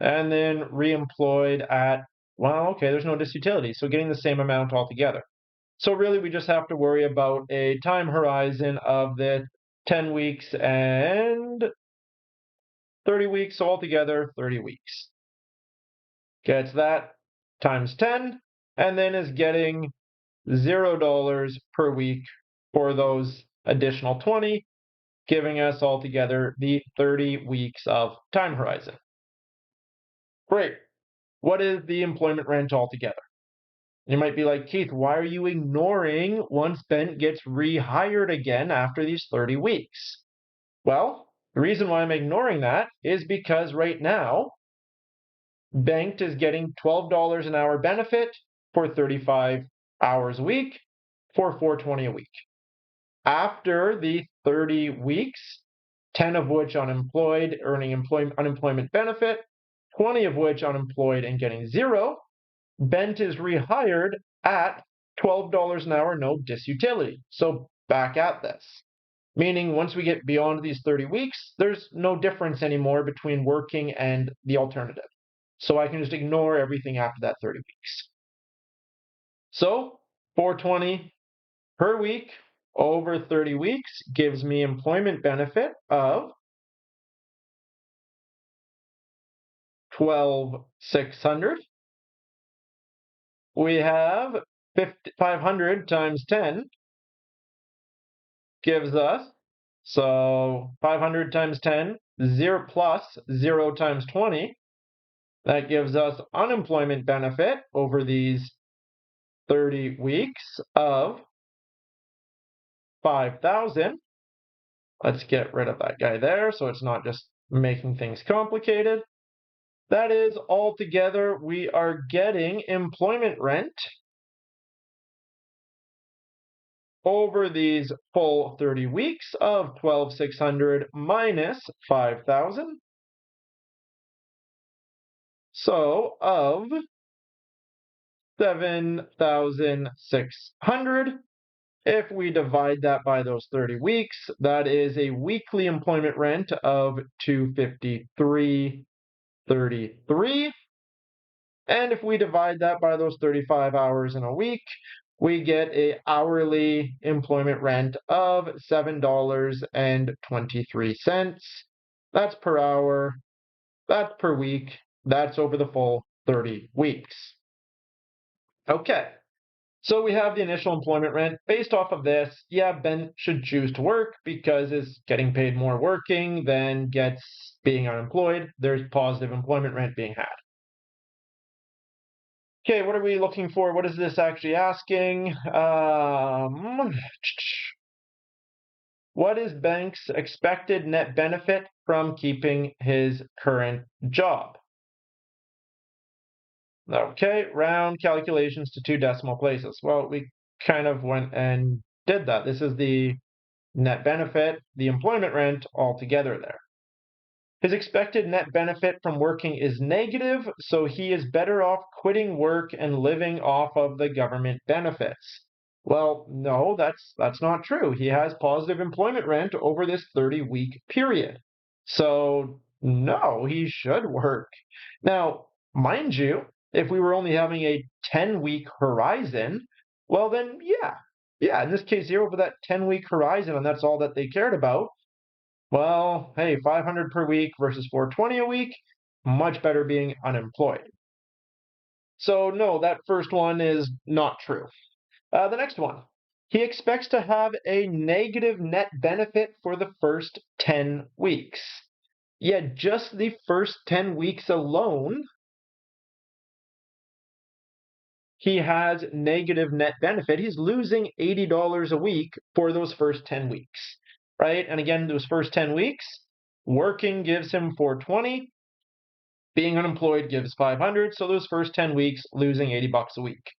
and then reemployed at, well, okay, there's no disutility, so getting the same amount altogether. So really we just have to worry about a time horizon of the 10 weeks and 30 weeks, so altogether 30 weeks. Gets that times 10, and then is getting $0 per week for those additional 20, giving us altogether the 30 weeks of time horizon. Great. What is the employment rent altogether? You might be like, Keith, why are you ignoring once Bent gets rehired again after these 30 weeks? Well, the reason why I'm ignoring that is because right now, Bent is getting $12 an hour benefit for 35 hours a week for $420 a week. After the 30 weeks, 10 of which unemployed, earning unemployment benefit, 20 of which unemployed and getting 0, Bent is rehired at $12 an hour, no disutility. So back at this. Meaning once we get beyond these 30 weeks, there's no difference anymore between working and the alternative. So I can just ignore everything after that 30 weeks. So $420 per week over 30 weeks gives me employment benefit of $12,600, we have 500 times 10 gives us, so 500 times 10, 0 plus 0 times 20. That gives us unemployment benefit over these 30 weeks of 5,000. Let's get rid of that guy there so it's not just making things complicated. That is, altogether, we are getting employment rent over these full 30 weeks of 12,600 minus 5,000. So of 7,600, if we divide that by those 30 weeks, that is a weekly employment rent of $253.33. And if we divide that by those 35 hours in a week, we get a hourly employment rent of $7.23. That's per hour, that's per week, that's over the full 30 weeks. Okay, so we have the initial employment rent. Based off of this, yeah, Ben should choose to work because is getting paid more working than gets being unemployed. There's positive employment rent being had. Okay, what are we looking for? What is this actually asking? What is Benk's expected net benefit from keeping his current job? Okay, round calculations to 2 decimal places. Well, we kind of went and did that. This is the net benefit, the employment rent altogether there. His expected net benefit from working is negative, so he is better off quitting work and living off of the government benefits. Well, no, that's not true. He has positive employment rent over this 30-week period. So, no, he should work. Now, mind you, if we were only having a 10-week horizon, well then, yeah, in this case here, over that 10-week horizon, and that's all that they cared about, well, hey, 500 per week versus 420 a week, much better being unemployed. So no, that first one is not true. The next one, he expects to have a negative net benefit for the first 10 weeks. Yeah, just the first 10 weeks alone, he has negative net benefit. He's losing $80 a week for those first 10 weeks, right? And again, those first 10 weeks, working gives him 420, being unemployed gives 500, so those first 10 weeks losing $80 a week.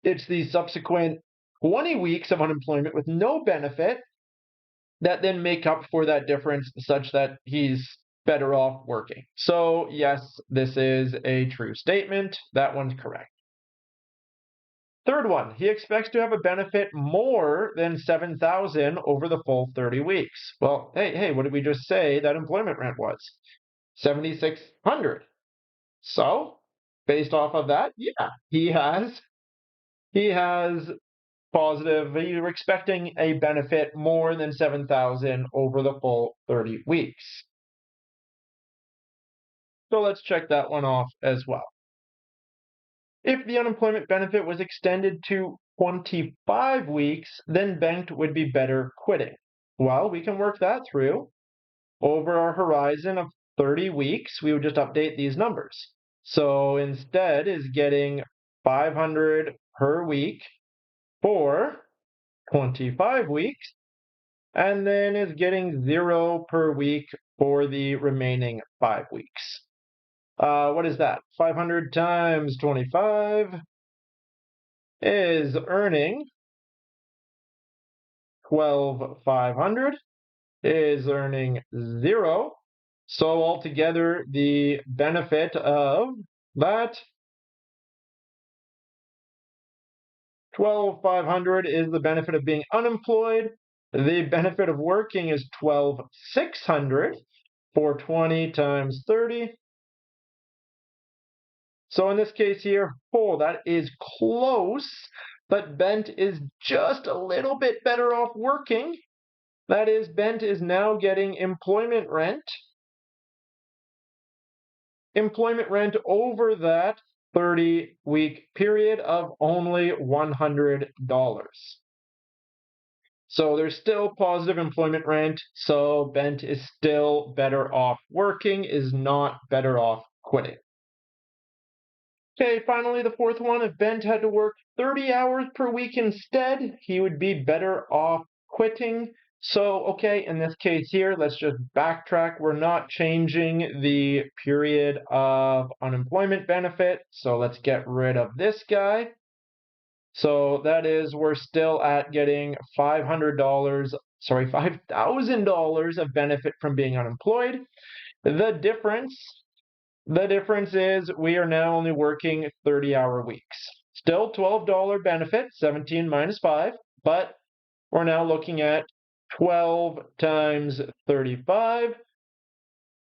It's the subsequent 20 weeks of unemployment with no benefit that then make up for that difference such that he's better off working. So yes, this is a true statement. That one's correct. Third one, he expects to have a benefit more than 7,000 over the full 30 weeks. Well, hey, what did we just say that employment rent was? 7,600. So, based off of that, yeah, he has positive. You're expecting a benefit more than 7,000 over the full 30 weeks. So let's check that one off as well. If the unemployment benefit was extended to 25 weeks, then Bengt would be better quitting. Well, we can work that through. Over our horizon of 30 weeks, we would just update these numbers. So instead is getting 500 per week for 25 weeks, and then is getting 0 per week for the remaining 5 weeks. What is that? 500 times 25 is earning 12,500, is earning 0. So altogether, the benefit of that 12,500 is the benefit of being unemployed. The benefit of working is 12,600 for 20 times 30. So in this case here, that is close, but Bent is just a little bit better off working. That is, Bent is now getting employment rent over that 30-week period of only $100. So there's still positive employment rent, so Bent is still better off working, is not better off quitting. Okay, finally, the fourth one, if Bent had to work 30 hours per week instead, he would be better off quitting. So, okay, in this case here, let's just backtrack. We're not changing the period of unemployment benefit, so let's get rid of this guy. So that is, we're still at getting $5,000 of benefit from being unemployed. The difference is we are now only working 30-hour weeks. Still $12 benefit, 17 minus 5, but we're now looking at 12 times 35,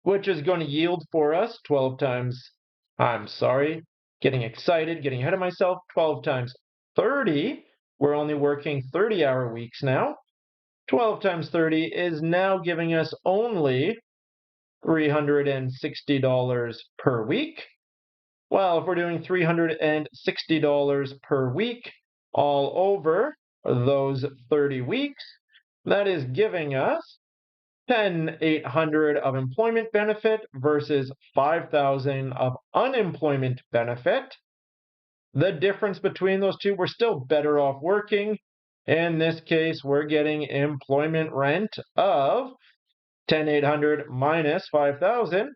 which is going to yield for us 12 times, getting excited, getting ahead of myself, 12 times 30, we're only working 30-hour weeks now. 12 times 30 is now giving us only $360 per week. Well, if we're doing $360 per week all over those 30 weeks, that is giving us $10,800 of employment benefit versus $5,000 of unemployment benefit. The difference between those two, we're still better off working. In this case, we're getting employment rent of $10,800 minus $5,000,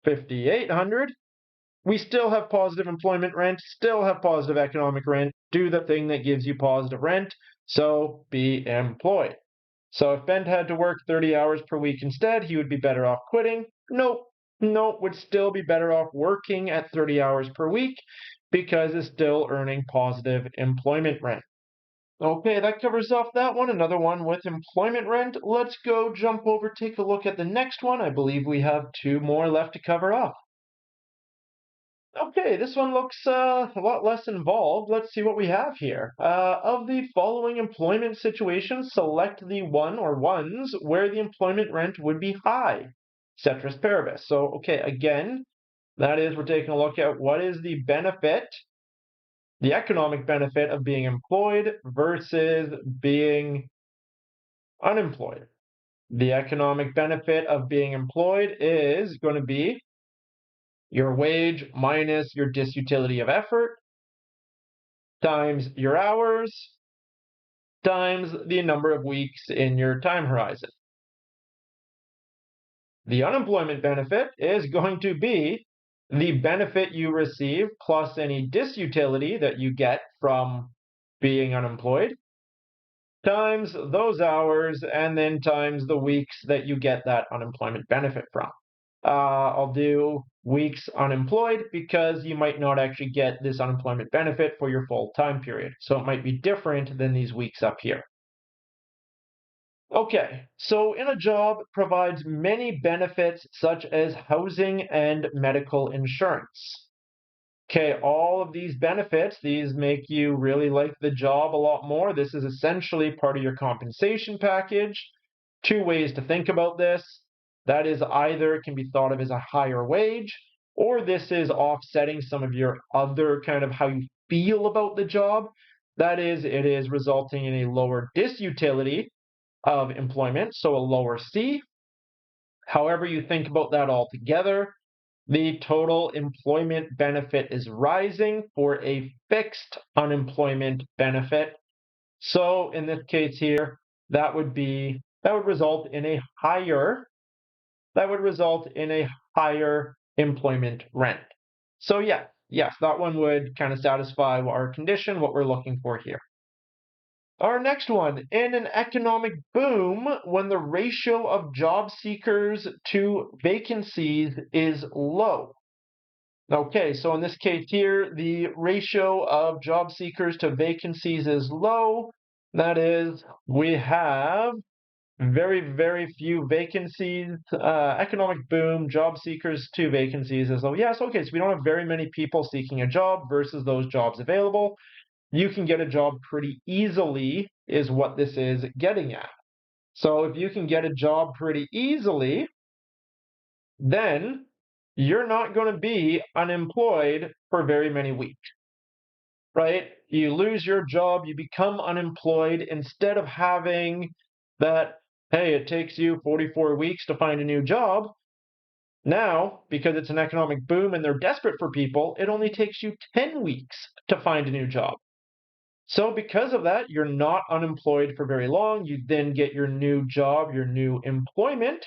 $5,800. We still have positive employment rent, still have positive economic rent. Do the thing that gives you positive rent, so be employed. So if Bent had to work 30 hours per week instead, he would be better off quitting. Nope, would still be better off working at 30 hours per week because it's still earning positive employment rent. Okay, that covers off that one. Another one with employment rent. Let's go jump over, take a look at the next one. I believe we have 2 more left to cover off. Okay, this one looks a lot less involved. Let's see what we have here. Of the following employment situations, select the one or ones where the employment rent would be high. Ceteris paribus. So, okay, again, that is, we're taking a look at what is the benefit, the economic benefit of being employed versus being unemployed. The economic benefit of being employed is going to be your wage minus your disutility of effort times your hours times the number of weeks in your time horizon. The unemployment benefit is going to be the benefit you receive plus any disutility that you get from being unemployed times those hours and then times the weeks that you get that unemployment benefit from. I'll do weeks unemployed because you might not actually get this unemployment benefit for your full time period. So it might be different than these weeks up here. Okay, so in a job provides many benefits such as housing and medical insurance. Okay, all of these benefits, these make you really like the job a lot more. This is essentially part of your compensation package. 2 ways to think about this. That is, either it can be thought of as a higher wage, or this is offsetting some of your other kind of how you feel about the job. That is, it is resulting in a lower disutility of employment, so a lower C. However you think about that altogether, the total employment benefit is rising for a fixed unemployment benefit. So in this case here, that would result in a higher employment rent. So yes, that one would kind of satisfy our condition, what we're looking for here. Our next one, in an economic boom, when the ratio of job seekers to vacancies is low. Okay, so in this case here, the ratio of job seekers to vacancies is low. That is, we have very, very few vacancies. Economic boom, job seekers to vacancies is low. Yes, okay, so we don't have very many people seeking a job versus those jobs available. You can get a job pretty easily is what this is getting at. So if you can get a job pretty easily, then you're not going to be unemployed for very many weeks, right? You lose your job, you become unemployed instead of having that, hey, it takes you 44 weeks to find a new job. Now, because it's an economic boom and they're desperate for people, it only takes you 10 weeks to find a new job. So, because of that, you're not unemployed for very long. You then get your new job, your new employment.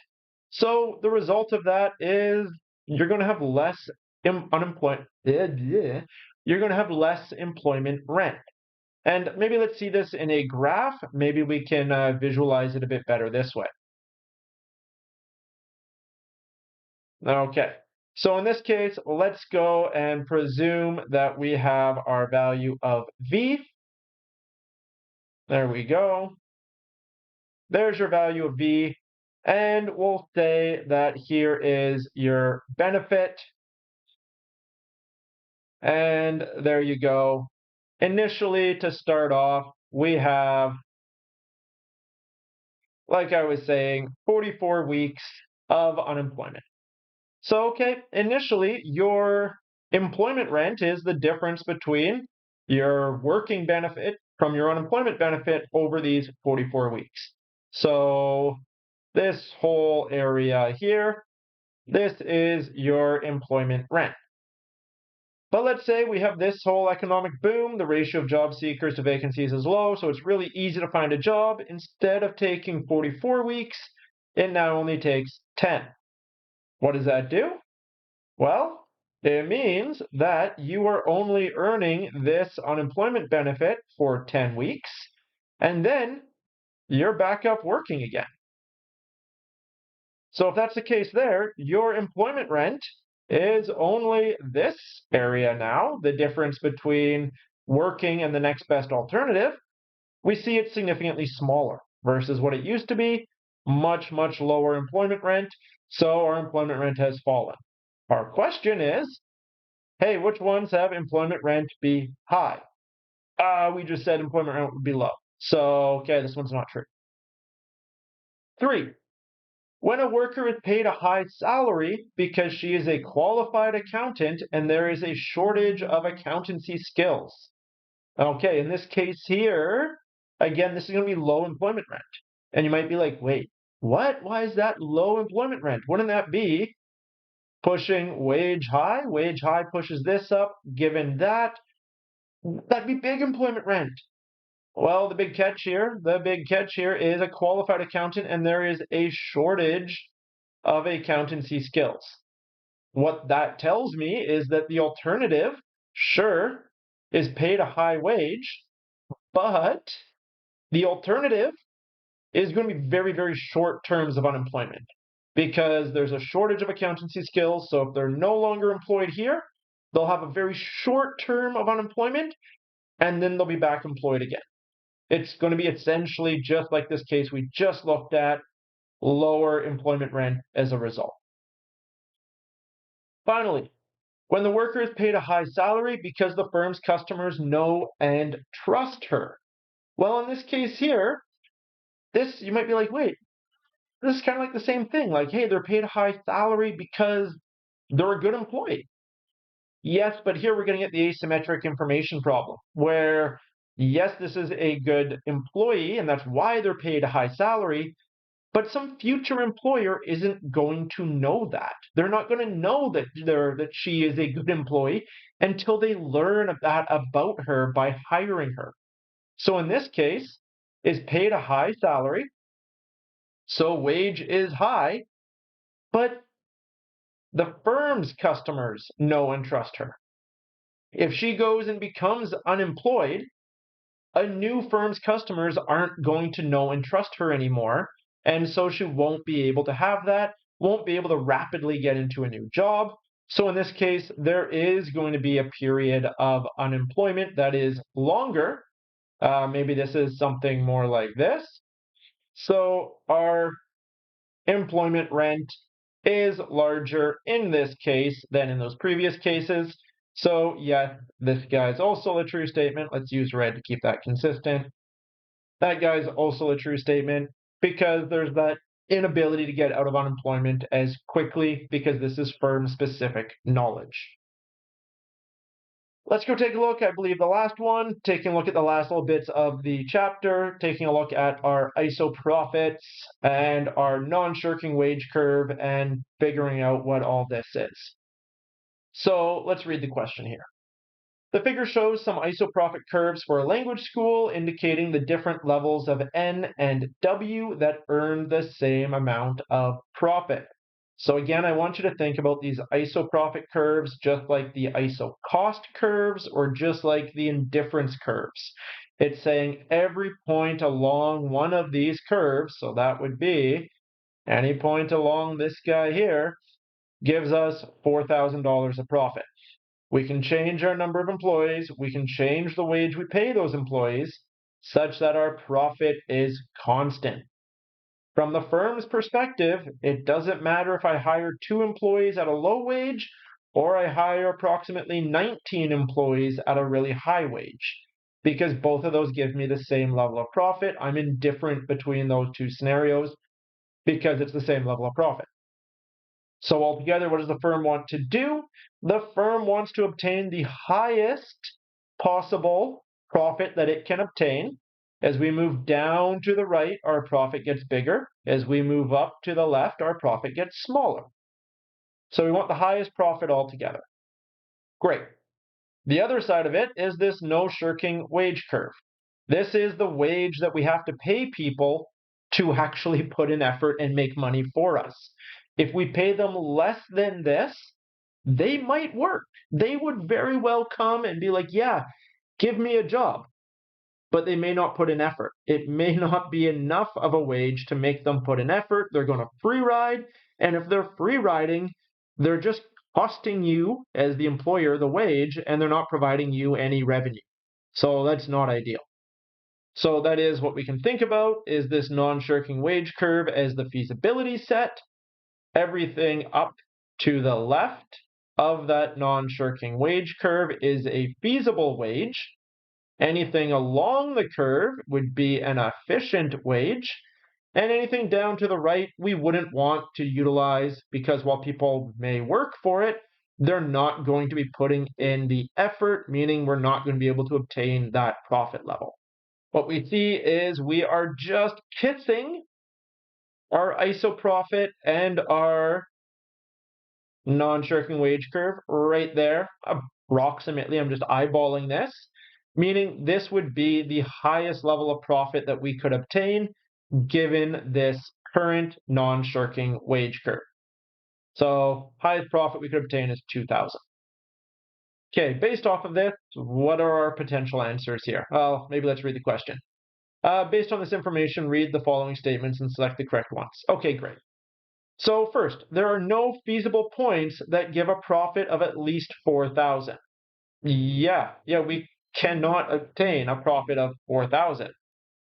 So, the result of that is you're going to have less unemployment. You're going to have less employment rent. And maybe let's see this in a graph. Maybe we can visualize it a bit better this way. Okay. So in this case, let's go and presume that we have our value of V. There we go. There's your value of V. And we'll say that here is your benefit. And there you go. Initially, to start off, we have, like I was saying, 44 weeks of unemployment. So, okay, initially, your employment rent is the difference between your working benefit from your unemployment benefit over these 44 weeks. So, this whole area here, this is your employment rent. But let's say we have this whole economic boom, the ratio of job seekers to vacancies is low, so it's really easy to find a job. Instead of taking 44 weeks, it now only takes 10. What does that do? Well, it means that you are only earning this unemployment benefit for 10 weeks, and then you're back up working again. So if that's the case there, your employment rent is only this area now, the difference between working and the next best alternative. We see it significantly smaller versus what it used to be, much, much lower employment rent. So our employment rent has fallen. Our question is, hey, which ones have employment rent be high? We just said employment rent would be low. So, okay, this one's not true. 3, when a worker is paid a high salary because she is a qualified accountant and there is a shortage of accountancy skills. Okay, in this case here, again, this is going to be low employment rent. And you might be like, wait, what? Why is that low employment rent? Wouldn't that be pushing wage high? Wage high pushes this up. Given that, that'd be big employment rent. Well, the big catch here is a qualified accountant and there is a shortage of accountancy skills. What that tells me is that the alternative, sure, is paid a high wage, but the alternative is going to be very, very short terms of unemployment because there's a shortage of accountancy skills. So if they're no longer employed here, they'll have a very short term of unemployment and then they'll be back employed again. It's going to be essentially just like this case we just looked at, lower employment rent as a result. Finally, when the worker is paid a high salary because the firm's customers know and trust her. Well, in this case here, this you might be like, wait, this is kind of like the same thing. Like, hey, they're paid a high salary because they're a good employee. Yes, but here we're getting at the asymmetric information problem, where yes, this is a good employee, and that's why they're paid a high salary, but some future employer isn't going to know that. They're not going to know that she is a good employee until they learn that about her by hiring her. So in this case, is paid a high salary, so wage is high, but the firm's customers know and trust her. If she goes and becomes unemployed, a new firm's customers aren't going to know and trust her anymore. And so she won't be able to have that, won't be able to rapidly get into a new job. So in this case, there is going to be a period of unemployment that is longer. Maybe this is something more like this. So our employment rent is larger in this case than in those previous cases. So yeah, this guy's also a true statement. Let's use red to keep that consistent. That guy's also a true statement because there's that inability to get out of unemployment as quickly because this is firm specific knowledge. Let's go take a look, I believe the last one, taking a look at the last little bits of the chapter, taking a look at our ISO profits and our non-shirking wage curve and figuring out what all this is. So let's read the question here. The figure shows some ISO profit curves for a language school indicating the different levels of N and W that earn the same amount of profit. So again, I want you to think about these ISO profit curves just like the ISO cost curves or just like the indifference curves. It's saying every point along one of these curves, so that would be any point along this guy here, gives us $4,000 of profit. We can change our number of employees, we can change the wage we pay those employees such that our profit is constant. From the firm's perspective, it doesn't matter if I hire 2 employees at a low wage or I hire approximately 19 employees at a really high wage, because both of those give me the same level of profit. I'm indifferent between those two scenarios because it's the same level of profit. So altogether, what does the firm want to do? The firm wants to obtain the highest possible profit that it can obtain. As we move down to the right, our profit gets bigger. As we move up to the left, our profit gets smaller. So we want the highest profit altogether. Great. The other side of it is this no shirking wage curve. This is the wage that we have to pay people to actually put in effort and make money for us. If we pay them less than this, they might work. They would very well come and be like, yeah, give me a job. But they may not put in effort. It may not be enough of a wage to make them put in effort. They're going to free ride. And if they're free riding, they're just costing you as the employer the wage and they're not providing you any revenue. So that's not ideal. So that is what we can think about is this non-shirking wage curve as the feasibility set. Everything up to the left of that non-shirking wage curve is a feasible wage. Anything along the curve would be an efficient wage. And anything down to the right, we wouldn't want to utilize because while people may work for it, they're not going to be putting in the effort, meaning we're not going to be able to obtain that profit level. What we see is we are just kissing our ISO profit and our non-shirking wage curve right there. Approximately, I'm just eyeballing this, meaning this would be the highest level of profit that we could obtain given this current non-shirking wage curve. So highest profit we could obtain is 2,000. Okay, based off of this, what are our potential answers here? Well, maybe let's read the question. Based on this information, read the following statements and select the correct ones. Okay, great. So first, there are no feasible points that give a profit of at least 4,000. Yeah, we cannot obtain a profit of 4,000.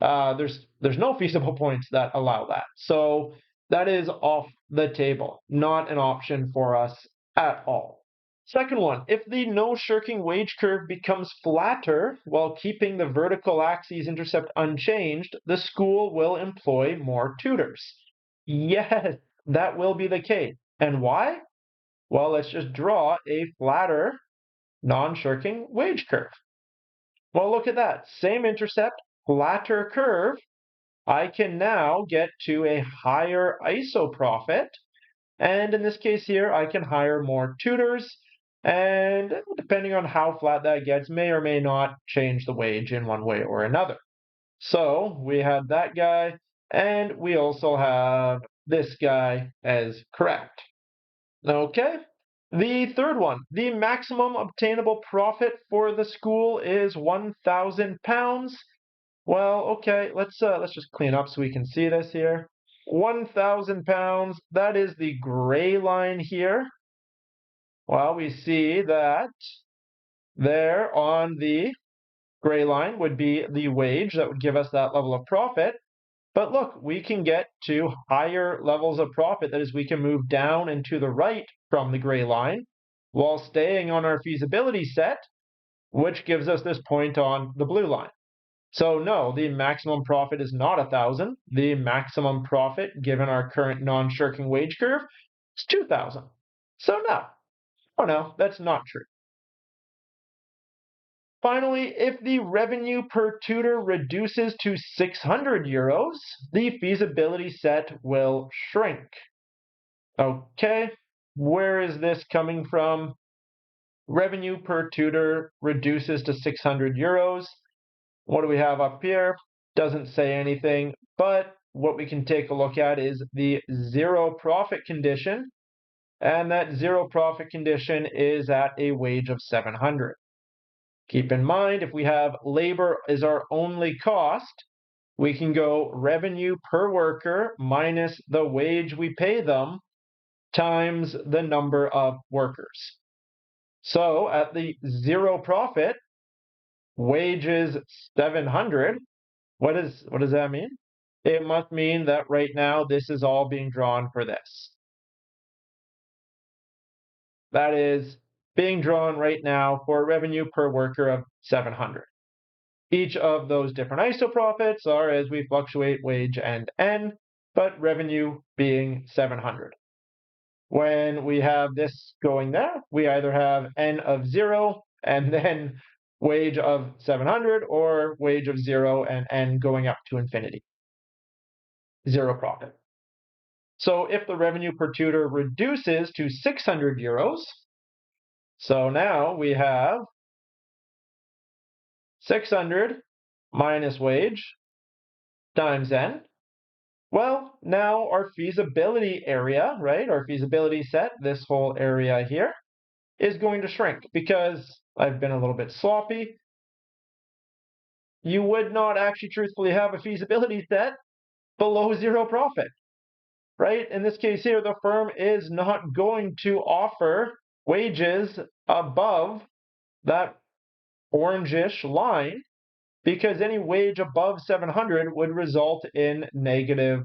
There's no feasible points that allow that. So that is off the table, not an option for us at all. Second one, if the no shirking wage curve becomes flatter while keeping the vertical axis intercept unchanged, the school will employ more tutors. Yes, that will be the case. And why? Well, let's just draw a flatter non-shirking wage curve. Well, look at that. Same intercept, flatter curve. I can now get to a higher ISO profit. And in this case here, I can hire more tutors. And depending on how flat that gets, may or may not change the wage in one way or another. So we have that guy, and we also have this guy as correct. Okay. The third one, the maximum obtainable profit for the school is £1,000. Well, okay, let's just clean up so we can see this here. £1,000, that is the gray line here. Well, we see that there on the gray line would be the wage that would give us that level of profit. But look, we can get to higher levels of profit. That is, we can move down and to the right from the gray line while staying on our feasibility set, which gives us this point on the blue line. So no, the maximum profit is not 1,000. The maximum profit, given our current non-shirking wage curve, is 2,000. So no, oh no, that's not true. Finally, if the revenue per tutor reduces to 600 euros, the feasibility set will shrink. Okay, where is this coming from? Revenue per tutor reduces to 600 euros. What do we have up here? Doesn't say anything, but what we can take a look at is the zero profit condition, and that zero profit condition is at a wage of 700. Keep in mind, if we have labor as our only cost, we can go revenue per worker minus the wage we pay them times the number of workers. So at the zero profit, wage is 700. What does that mean? It must mean that right now this is all being drawn for this. That is being drawn right now for revenue per worker of 700. Each of those different isoprofits are as we fluctuate wage and N, but revenue being 700. When we have this going there, we either have N of 0 and then wage of 700, or wage of 0 and N going up to infinity. Zero profit. So if the revenue per tutor reduces to 600 euros, so now we have 600 minus wage times N. Well, now our feasibility area, right, our feasibility set, this whole area here, is going to shrink because I've been a little bit sloppy. You would not actually truthfully have a feasibility set below zero profit, right? In this case here, the firm is not going to offer wages above that orangish line, because any wage above 700 would result in negative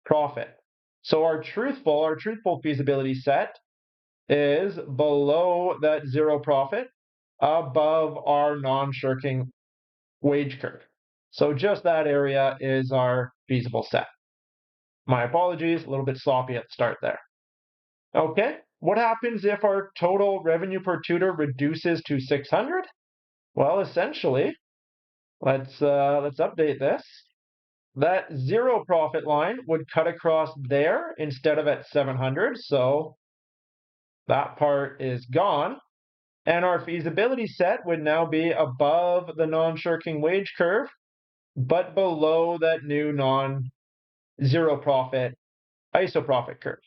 profit. So our truthful feasibility set is below that zero profit, above our non-shirking wage curve. So just that area is our feasible set. My apologies, a little bit sloppy at the start there. Okay, what happens if our total revenue per tutor reduces to 600? Well, essentially, let's update this. That zero profit line would cut across there instead of at 700, so that part is gone. And our feasibility set would now be above the non-shirking wage curve, but below that new non-zero profit isoprofit curve.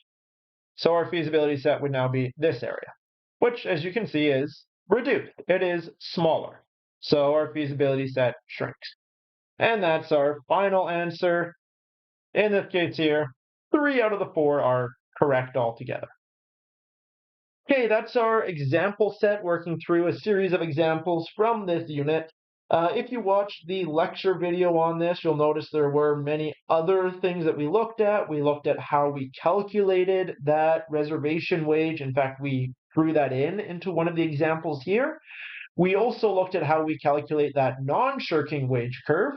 So our feasibility set would now be this area, which, as you can see, is reduced. It is smaller. So our feasibility set shrinks. And that's our final answer. In this case here, 3 out of the 4 are correct altogether. Okay, that's our example set, working through a series of examples from this unit. If you watched the lecture video on this, you'll notice there were many other things that we looked at. We looked at how we calculated that reservation wage. In fact, we threw that into one of the examples here. We also looked at how we calculate that non-shirking wage curve.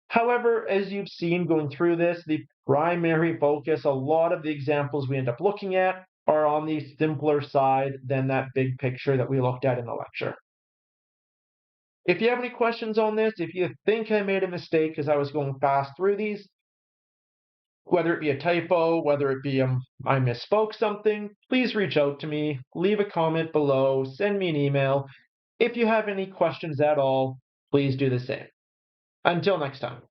However, as you've seen going through this, the primary focus, a lot of the examples we end up looking at are on the simpler side than that big picture that we looked at in the lecture. If you have any questions on this, if you think I made a mistake as I was going fast through these, whether it be a typo, whether it be I misspoke something, please reach out to me, leave a comment below, send me an email. If you have any questions at all, please do the same. Until next time.